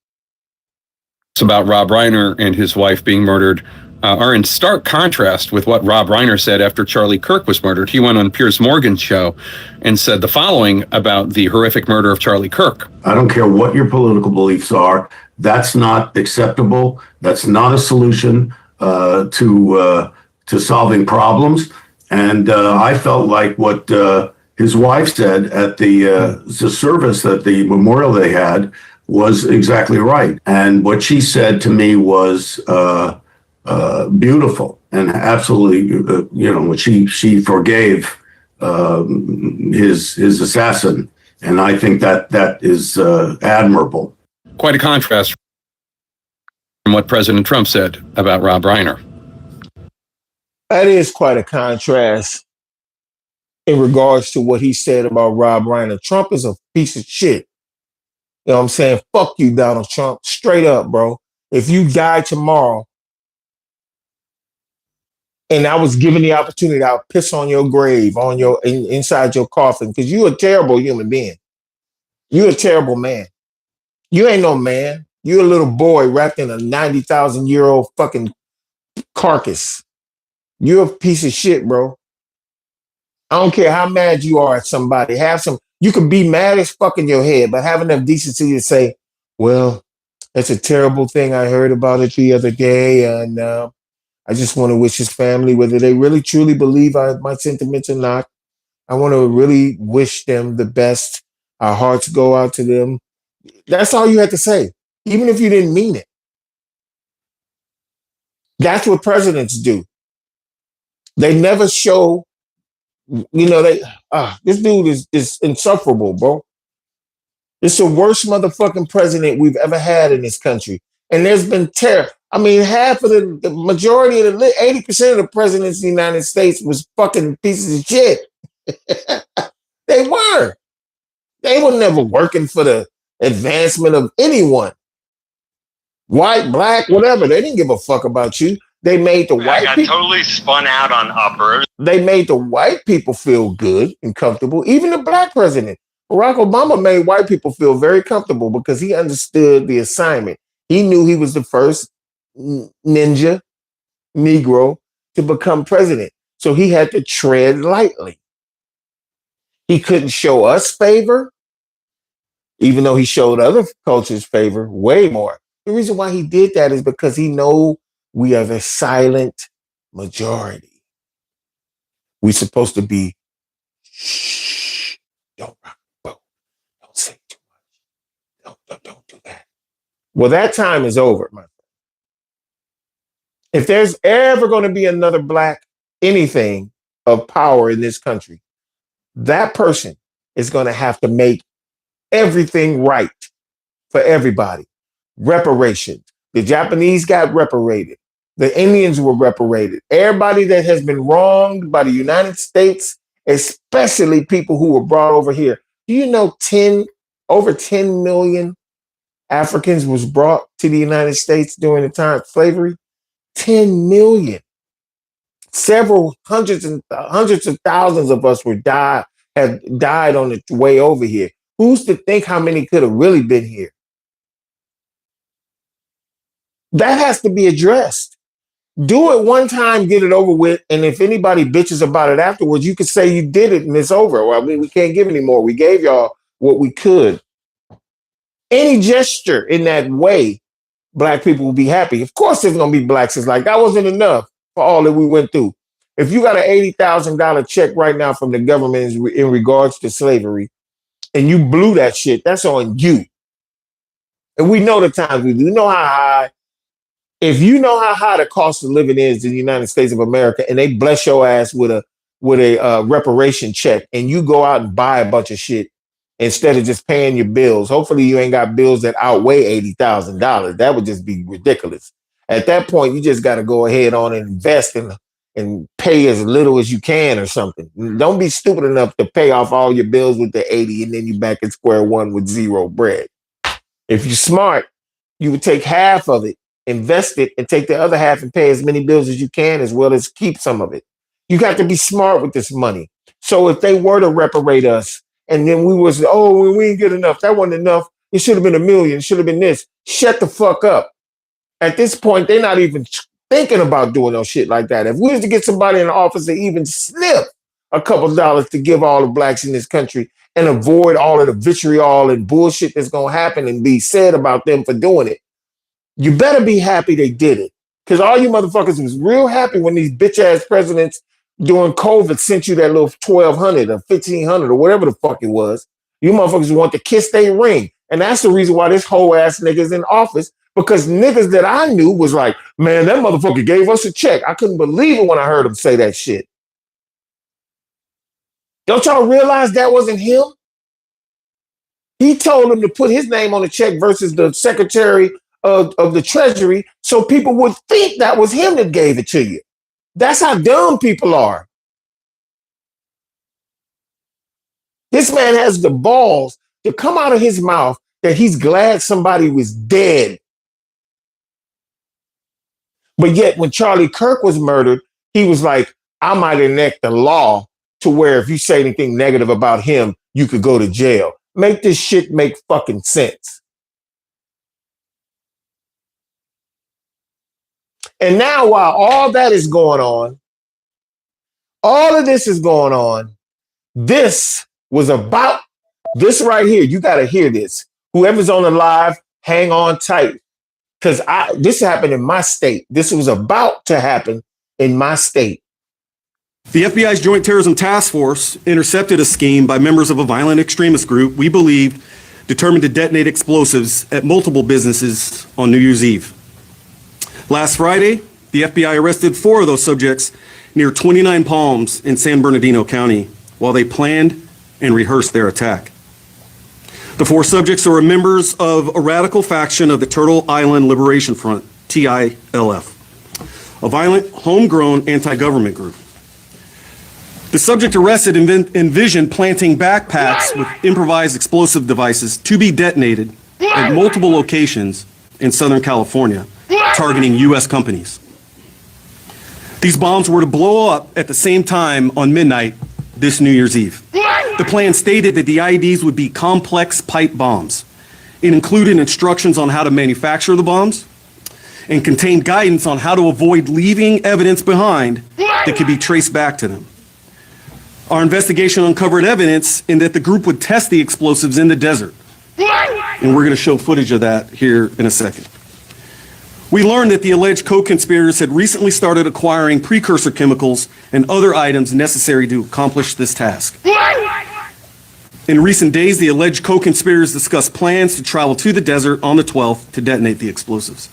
Speaker 10: It's about Rob Reiner and his wife being murdered are in stark contrast with what Rob Reiner said after Charlie Kirk was murdered. He went on Piers Morgan's show and said the following about the horrific murder of Charlie Kirk.
Speaker 13: I don't care what your political beliefs are. That's not acceptable. That's not a solution to solving problems. And I felt like what his wife said at the service, that the memorial they had, was exactly right. And what she said to me was beautiful and absolutely, she forgave his assassin. And I think that is admirable.
Speaker 10: Quite a contrast from what President Trump said about Rob Reiner.
Speaker 2: That is quite a contrast in regards to what he said about Rob Reiner. Trump is a piece of shit. You know what I'm saying? Fuck you, Donald Trump. Straight up, bro. If you die tomorrow and I was given the opportunity, I'll piss on your grave, on your inside your coffin, because you're a terrible human being. You're a terrible man. You ain't no man. You're a little boy wrapped in a 90,000-year-old fucking carcass. You're a piece of shit, bro. I don't care how mad you are at somebody. You can be mad as fuck in your head, but have enough decency to say, well, it's a terrible thing. I heard about it the other day, and I just want to wish his family, whether they really truly believe my sentiments or not, I want to really wish them the best. Our hearts go out to them. That's all you had to say, even if you didn't mean it. That's what presidents do. They never show, this dude is insufferable, bro. It's the worst motherfucking president we've ever had in this country. And there's been terror. I mean, half of the majority of 80% of the presidents in the United States was fucking pieces of shit. They were. They were never working for the advancement of anyone. White, black, whatever. They didn't give a fuck about you. They made the white
Speaker 4: people. I got totally spun out on uppers.
Speaker 2: They made the white people feel good and comfortable. Even the black president, Barack Obama, made white people feel very comfortable because he understood the assignment. He knew he was the first Negro to become president. So he had to tread lightly. He couldn't show us favor, even though he showed other cultures favor way more. The reason why he did that is because he knows we are the silent majority. We're supposed to be, shh, don't rock the boat. Don't say too much. Don't do that. Well, that time is over, my friend. If there's ever going to be another black anything of power in this country, that person is going to have to make everything right for everybody. Reparations. The Japanese got reparated. The Indians were reparated. Everybody that has been wronged by the United States, especially people who were brought over here. Do you know over 10 million Africans was brought to the United States during the time of slavery? 10 million. Several hundreds of thousands of us have died on the way over here. Who's to think how many could have really been here? That has to be addressed. Do it one time, get it over with, and if anybody bitches about it afterwards, you could say you did it and it's over. Well, I mean, we can't give any more. We gave y'all what we could. Any gesture in that way, black people will be happy. Of course, there's going to be blacks that's like, that wasn't enough for all that we went through. If you got an $80,000 check right now from the government in regards to slavery, and you blew that shit, that's on you. And we know the times we do. You know how high. If you know how high the cost of living is in the United States of America, and they bless your ass with a reparation check, and you go out and buy a bunch of shit instead of just paying your bills. Hopefully, you ain't got bills that outweigh $80,000. That would just be ridiculous. At that point, you just got to go ahead on and invest and pay as little as you can or something. Don't be stupid enough to pay off all your bills with the 80 and then you back at square one with zero bread. If you're smart, you would take half of it, invest it, and take the other half and pay as many bills as you can, as well as keep some of it. You got to be smart with this money. So if they were to reparate us and then we was, oh, we ain't get enough, that wasn't enough, it should have been $1 million, it should have been this. Shut the fuck up. At this point, they're not even thinking about doing no shit like that. If we was to get somebody in the office to even snip a couple of dollars to give all the blacks in this country and avoid all of the vitriol and bullshit that's going to happen and be said about them for doing it, you better be happy they did it. Because all you motherfuckers was real happy when these bitch-ass presidents during COVID sent you that little 1,200 or 1,500 or whatever the fuck it was. You motherfuckers want to kiss their ring. And that's the reason why this whole ass nigga's in office, because niggas that I knew was like, man, that motherfucker gave us a check. I couldn't believe it when I heard him say that shit. Don't y'all realize that wasn't him? He told him to put his name on the check versus the Secretary of the Treasury so people would think that was him that gave it to you. That's how dumb people are. This man has the balls to come out of his mouth that he's glad somebody was dead. But yet when Charlie Kirk was murdered, he was like, I might enact the law to where if you say anything negative about him, you could go to jail. Make this shit make fucking sense. And now while all that is going on, all of this is going on, this was about this right here. You got to hear this. Whoever's on the live, hang on tight. Because this happened in my state. This was about to happen in my state.
Speaker 14: The FBI's Joint Terrorism Task Force intercepted a scheme by members of a violent extremist group we believed determined to detonate explosives at multiple businesses on New Year's Eve. Last Friday, the FBI arrested 4 of those subjects near 29 Palms in San Bernardino County while they planned and rehearsed their attack. The 4 subjects are members of a radical faction of the Turtle Island Liberation Front, TILF, a violent, homegrown anti-government group. The subject arrested envisioned planting backpacks with improvised explosive devices to be detonated at multiple locations in Southern California, targeting U.S. companies. These bombs were to blow up at the same time on midnight this New Year's Eve. The plan stated that the IEDs would be complex pipe bombs. It included instructions on how to manufacture the bombs and contained guidance on how to avoid leaving evidence behind that could be traced back to them. Our investigation uncovered evidence in that the group would test the explosives in the desert. And we're going to show footage of that here in a second. We learned that the alleged co-conspirators had recently started acquiring precursor chemicals and other items necessary to accomplish this task. In recent days, the alleged co-conspirators discussed plans to travel to the desert on the 12th to detonate the explosives.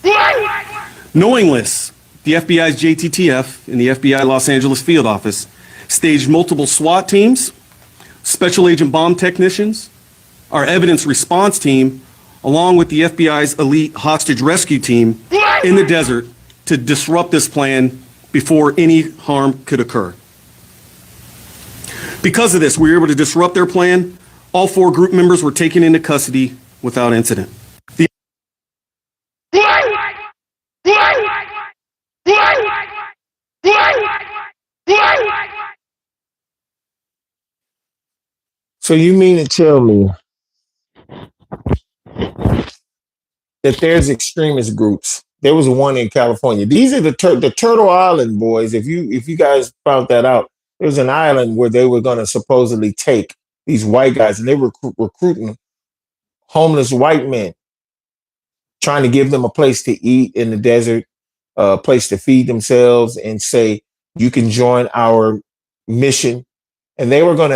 Speaker 14: Knowing this, the FBI's JTTF and the FBI Los Angeles field office staged multiple SWAT teams, special agent bomb technicians, our evidence response team, along with the FBI's elite hostage rescue team in the desert to disrupt this plan before any harm could occur. Because of this, we were able to disrupt their plan. All 4 group members were taken into custody without incident.
Speaker 2: So you mean to tell me that there's extremist groups? There was one in California. These are the Turtle Island boys. If you guys found that out, there was an island where they were going to supposedly take these white guys, and they were recruiting homeless white men, trying to give them a place to eat in the desert, a place to feed themselves, and say, you can join our mission. And they were going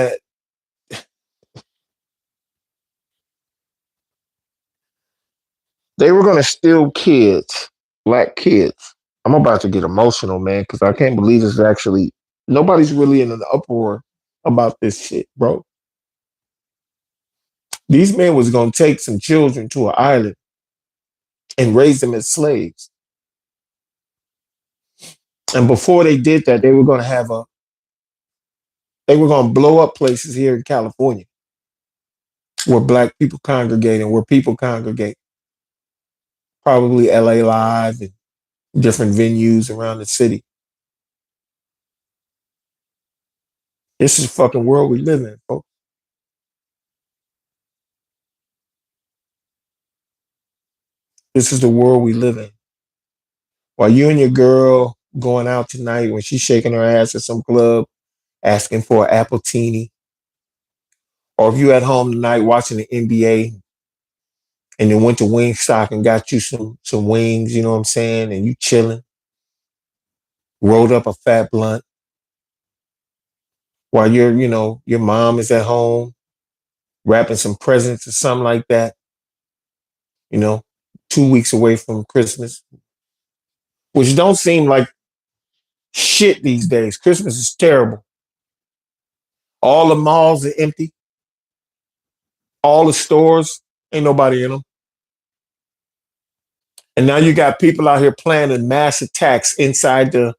Speaker 2: to steal kids, black kids. I'm about to get emotional, man, because I can't believe this is actually, nobody's really in an uproar about this shit, bro. These men was going to take some children to an island and raise them as slaves. And before they did that, they were going to blow up places here in California where black people congregate and where people congregate. Probably LA Live and different venues around the city. This is the fucking world we live in, folks. This is the world we live in. While you and your girl going out tonight when she's shaking her ass at some club, asking for an apple teeny, or if you at home tonight watching the NBA and then went to Wingstop and got you some wings, you know what I'm saying, and you chilling, rolled up a fat blunt, while your mom is at home wrapping some presents or something like that, 2 weeks away from Christmas, which don't seem like shit these days. Christmas is terrible. All the malls are empty. All the stores, ain't nobody in them. And now you got people out here planning mass attacks inside the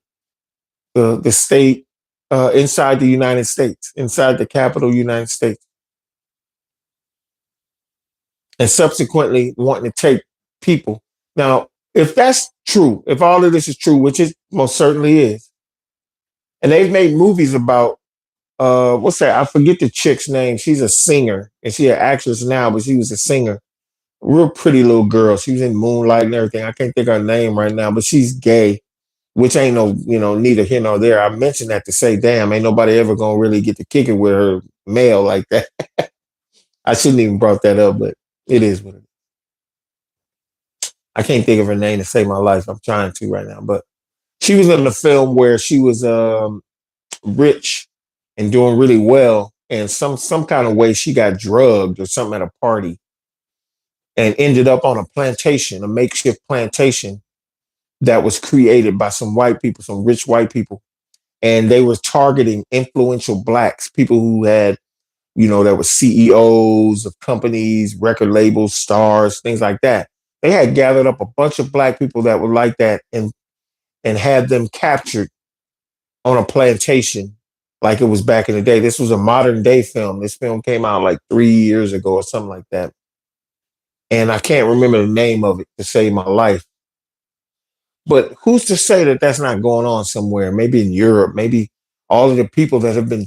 Speaker 2: state, inside the United States, inside the capital United States. And subsequently wanting to take people. Now, if that's true, if all of this is true, which it most certainly is, and they've made movies about, what's that? I forget the chick's name. She's a singer, and she's an actress now, but she was a singer. Real pretty little girl. She was in Moonlight and everything. I can't think of her name right now, but she's gay, which ain't no, neither here nor there. I mentioned that to say, damn, ain't nobody ever gonna really get to kick it with her male like that. I shouldn't even brought that up, but it is what it is. I can't think of her name to save my life. I'm trying to right now, but she was in the film where she was rich and doing really well, and some kind of way she got drugged or something at a party, and ended up on a plantation, a makeshift plantation that was created by some white people, some rich white people, and they were targeting influential blacks, people who had, that were CEOs of companies, record labels, stars, things like that. They had gathered up a bunch of black people that were like that and had them captured on a plantation like it was back in the day. This was a modern day film. This film came out like 3 years ago or something like that. And I can't remember the name of it to save my life. But who's to say that that's not going on somewhere? Maybe in Europe, maybe all of the people that have been,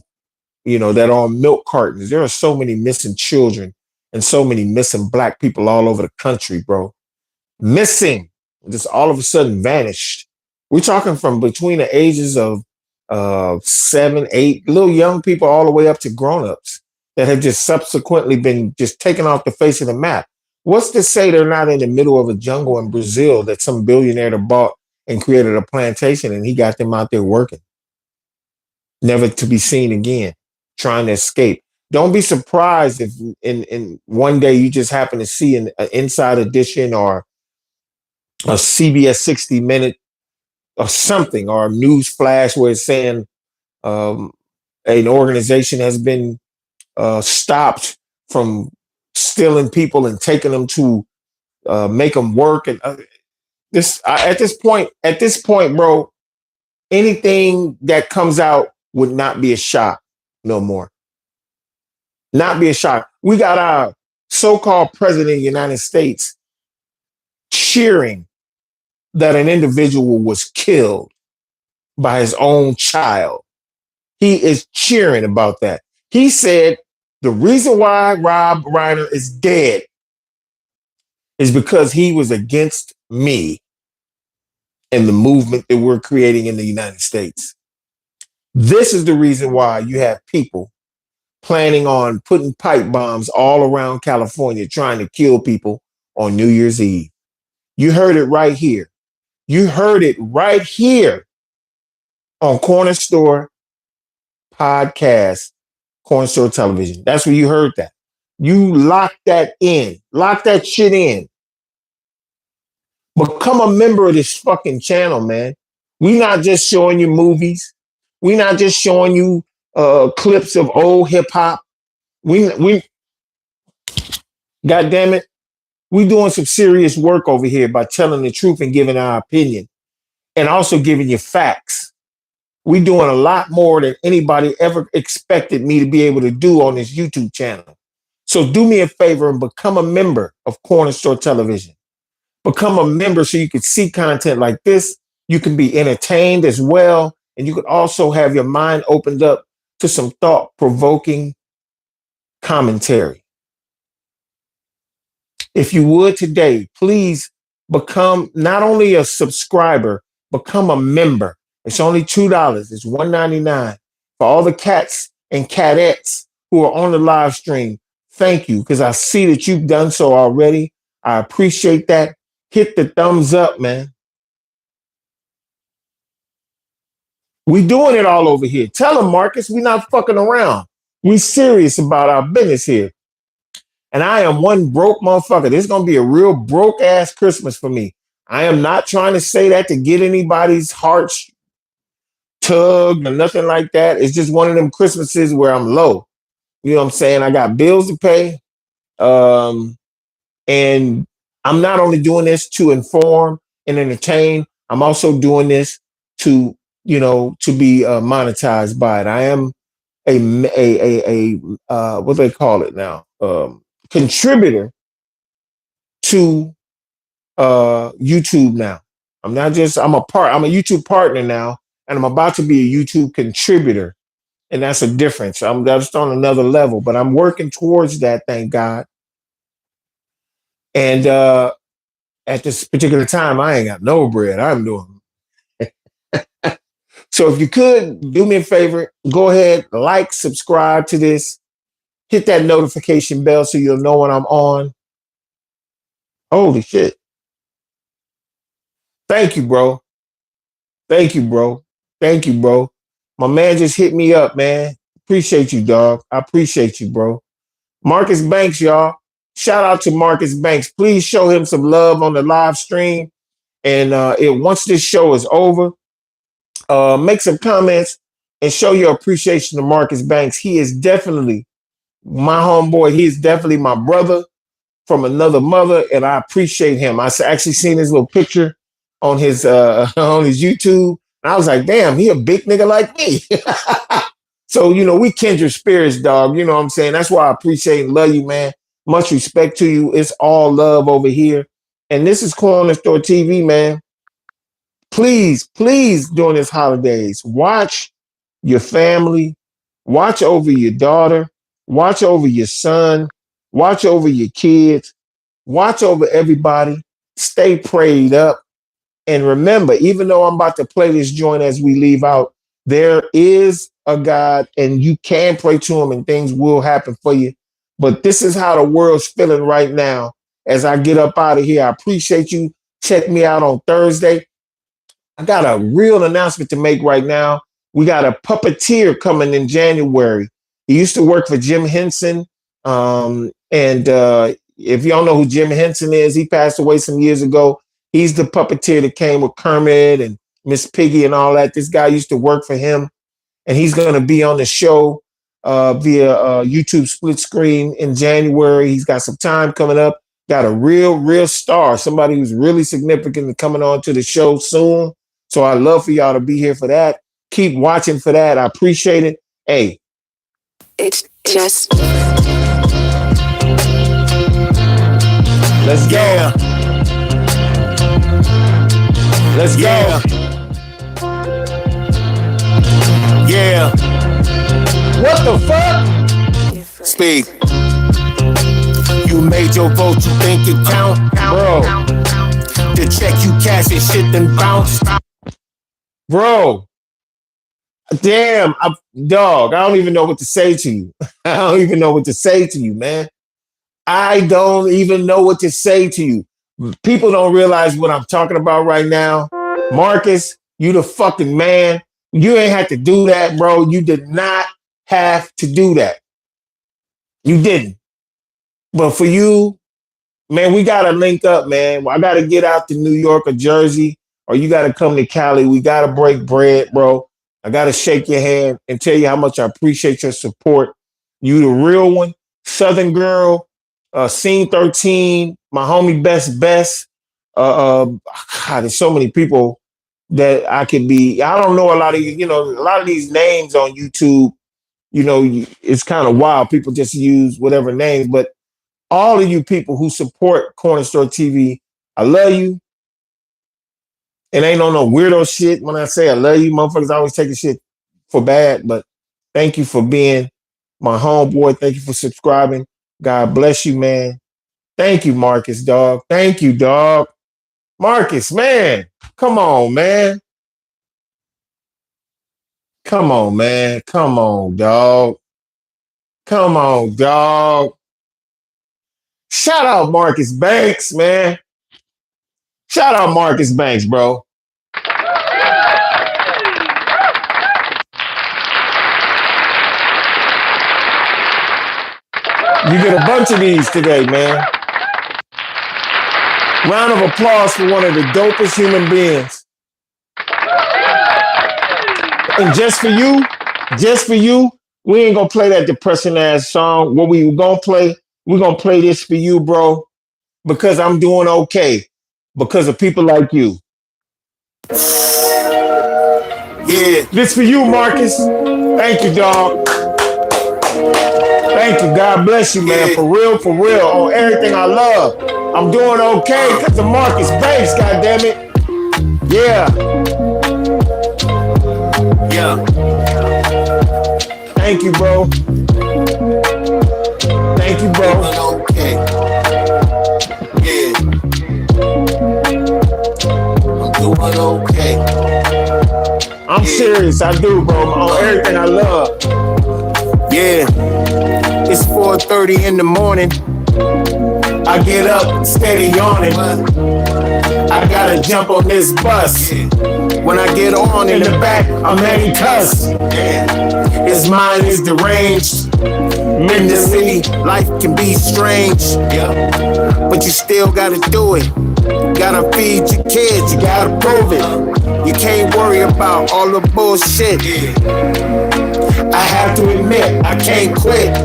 Speaker 2: that are on milk cartons. There are so many missing children and so many missing black people all over the country, bro. Missing, just all of a sudden vanished. We're talking from between the ages of 7, 8, little young people all the way up to grown-ups that have just subsequently been just taken off the face of the map. What's to say they're not in the middle of a jungle in Brazil that some billionaire bought and created a plantation and he got them out there working, never to be seen again, trying to escape. Don't be surprised if in one day you just happen to see an Inside Edition or a CBS 60 Minute or something, or a news flash where it's saying an organization has been stopped from stealing people and taking them to make them work. And at this point, bro, anything that comes out would not be a shock no more. Not be a shock. We got our so-called president of the United States cheering that an individual was killed by his own child. He is cheering about that. He said the reason why Rob Reiner is dead is because he was against me and the movement that we're creating in the United States. This is the reason why you have people planning on putting pipe bombs all around California, trying to kill people on New Year's Eve. You heard it right here. You heard it right here on Corner Store Podcast, Corner Store Television. That's where you heard that. You lock that in. Lock that shit in. Become a member of this fucking channel, man. We not just showing you movies. We not just showing you clips of old hip hop. We God damn it, we doing some serious work over here by telling the truth and giving our opinion. and also giving you facts. We doing a lot more than anybody ever expected me to be able to do on this YouTube channel. So do me a favor and become a member of Corner Store Television. Become a member so you can see content like this. You can be entertained as well. And you can also have your mind opened up to some thought-provoking commentary. If you would today, please become not only a subscriber, become a member. It's only $2. It's $1.99. For all the cats and cadettes who are on the live stream, thank you, because I see that you've done so already. I appreciate that. Hit the thumbs up, man. We doing it all over here. Tell them, Marcus, we not fucking around. We serious about our business here. And I am one broke motherfucker. This is going to be a real broke ass Christmas for me. I am not trying to say that to get anybody's hearts tugged or nothing like that. It's just one of them Christmases where I'm low. You know what I'm saying? I got bills to pay. And I'm not only doing this to inform and entertain, I'm also doing this to, to be monetized by it. I am a what do they call it now? Contributor to YouTube now. I'm a YouTube partner now, and I'm about to be a YouTube contributor. And that's a difference. I'm just on another level, but I'm working towards that, thank God. And at this particular time, I ain't got no bread. I'm doing. So if you could do me a favor, go ahead, like, subscribe to this, hit that notification bell so you'll know when I'm on. Holy shit. Thank you, bro. Thank you, bro. Thank you, bro. My man just hit me up, man. Appreciate you, dog. I appreciate you, bro. Marcus Banks, y'all. Shout out to Marcus Banks. Please show him some love on the live stream. And once this show is over, make some comments and show your appreciation to Marcus Banks. He is definitely my homeboy. He is definitely my brother from another mother, and I appreciate him. I actually seen his little picture on his YouTube, and I was like, damn, he a big nigga like me. So, we kindred spirits, dog. You know what I'm saying? That's why I appreciate and love you, man. Much respect to you. It's all love over here. And this is Corner Store TV, man. Please, during this holidays, watch your family, watch over your daughter, watch over your son, watch over your kids, watch over everybody, stay prayed up. And remember, even though I'm about to play this joint as we leave out, there is a God and you can pray to him and things will happen for you. But this is how the world's feeling right now as I get up out of here. I appreciate you. Check me out on Thursday. I got a real announcement to make right now. We got a puppeteer coming in January. He used to work for Jim Henson. And if y'all know who Jim Henson is, he passed away some years ago. He's the puppeteer that came with Kermit and Miss Piggy and all that. This guy used to work for him. And he's going to be on the show via YouTube split screen in January. He's got some time coming up. Got a real star, somebody who's really significant coming on to the show soon. So I'd love for y'all to be here for that. Keep watching for that. I appreciate it. Hey.
Speaker 15: It's just.
Speaker 2: Let's go. Let's go.
Speaker 1: Yeah.
Speaker 2: What the fuck?
Speaker 1: Speak. You made your vote, you think it count?
Speaker 2: Bro.
Speaker 1: The check you cash and shit then bounce.
Speaker 2: Bro. Damn, dog, I don't even know what to say to you. I don't even know what to say to you, man. I don't even know what to say to you. People don't realize what I'm talking about right now. Marcus, you the fucking man. You ain't had to do that, bro. You did not have to do that. You didn't. But for you, man, we got to link up, man. I got to get out to New York or Jersey, or you got to come to Cali. We got to break bread, bro. I got to shake your hand and tell you how much I appreciate your support. You the real one. Southern Girl, Scene 13, my homie Best. God, there's so many people that I could be. I don't know a lot of these names on YouTube. It's kind of wild. People just use whatever names, but all of you people who support Corner Store TV, I love you. It ain't on no weirdo shit when I say I love you. Motherfuckers always taking shit for bad, but thank you for being my homeboy. Thank you for subscribing. God bless you, man. Thank you, Marcus, dog. Thank you, dog. Marcus, man. Come on, man. Come on, man. Come on, dog. Come on, dog. Shout out Marcus Banks, man. Shout out Marcus Banks, bro. You get a bunch of these today, man. Round of applause for one of the dopest human beings. And just for you, we ain't gonna play that depressing ass song. What we gonna play? We're gonna play this for you, bro, because I'm doing okay. Because of people like you. Yeah. This for you, Marcus. Thank you, dog. Thank you. God bless you, man. For real, on everything I love. I'm doing okay because of Marcus Banks, goddammit. Yeah. Yeah. Thank you, bro. Thank you, bro. Okay. Yeah. I'm doing okay. I'm serious. I do, bro. On everything I love. Yeah. It's 4:30 in the morning. I get up, steady yawning. I gotta jump on this bus. When I get on in the back, I'm Manny Cuss. His mind is deranged. In the city, life can be strange. But you still gotta do it. Gotta feed your kids, you gotta prove it. You can't worry about all the bullshit. I have to admit, I can't quit.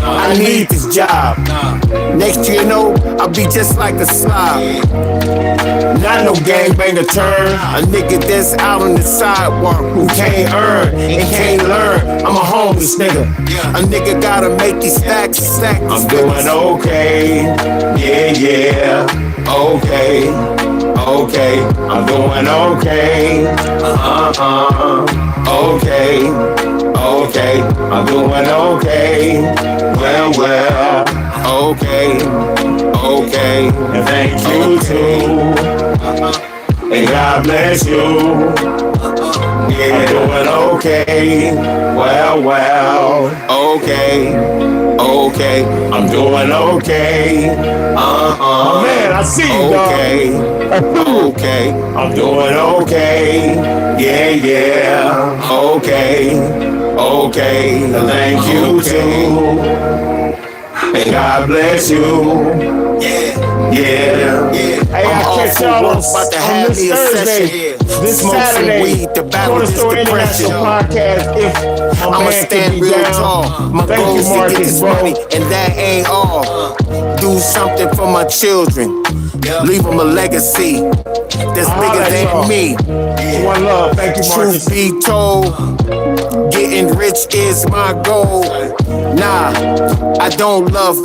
Speaker 2: I need this job. Next thing you know, I'll be just like a slob. Not no gangbanger turn. A nigga that's out on the sidewalk who can't earn and can't learn. I'm a homeless nigga. A nigga gotta make these stacks and stack these I'm doing okay. Yeah. Okay. I'm doing okay. Okay. I'm doing okay. Well. Okay. And thank you too. And God bless you. Yeah, I'm doing okay. Well. Okay. I'm doing okay. Man, I see you, dog. Okay. I'm doing okay. Yeah. Okay. Thank you too. And God bless you. Yeah. Hey, I catch y'all on this Thursday. This Saturday, Corner Store International Podcast. If my man can be down. Thank you, Marcus, bro. And that ain't all. Do something for my children. Leave them a legacy. This niggas ain't me. One love. Thank you, Marcus. Truth be told, getting rich is my goal. Nah, I don't love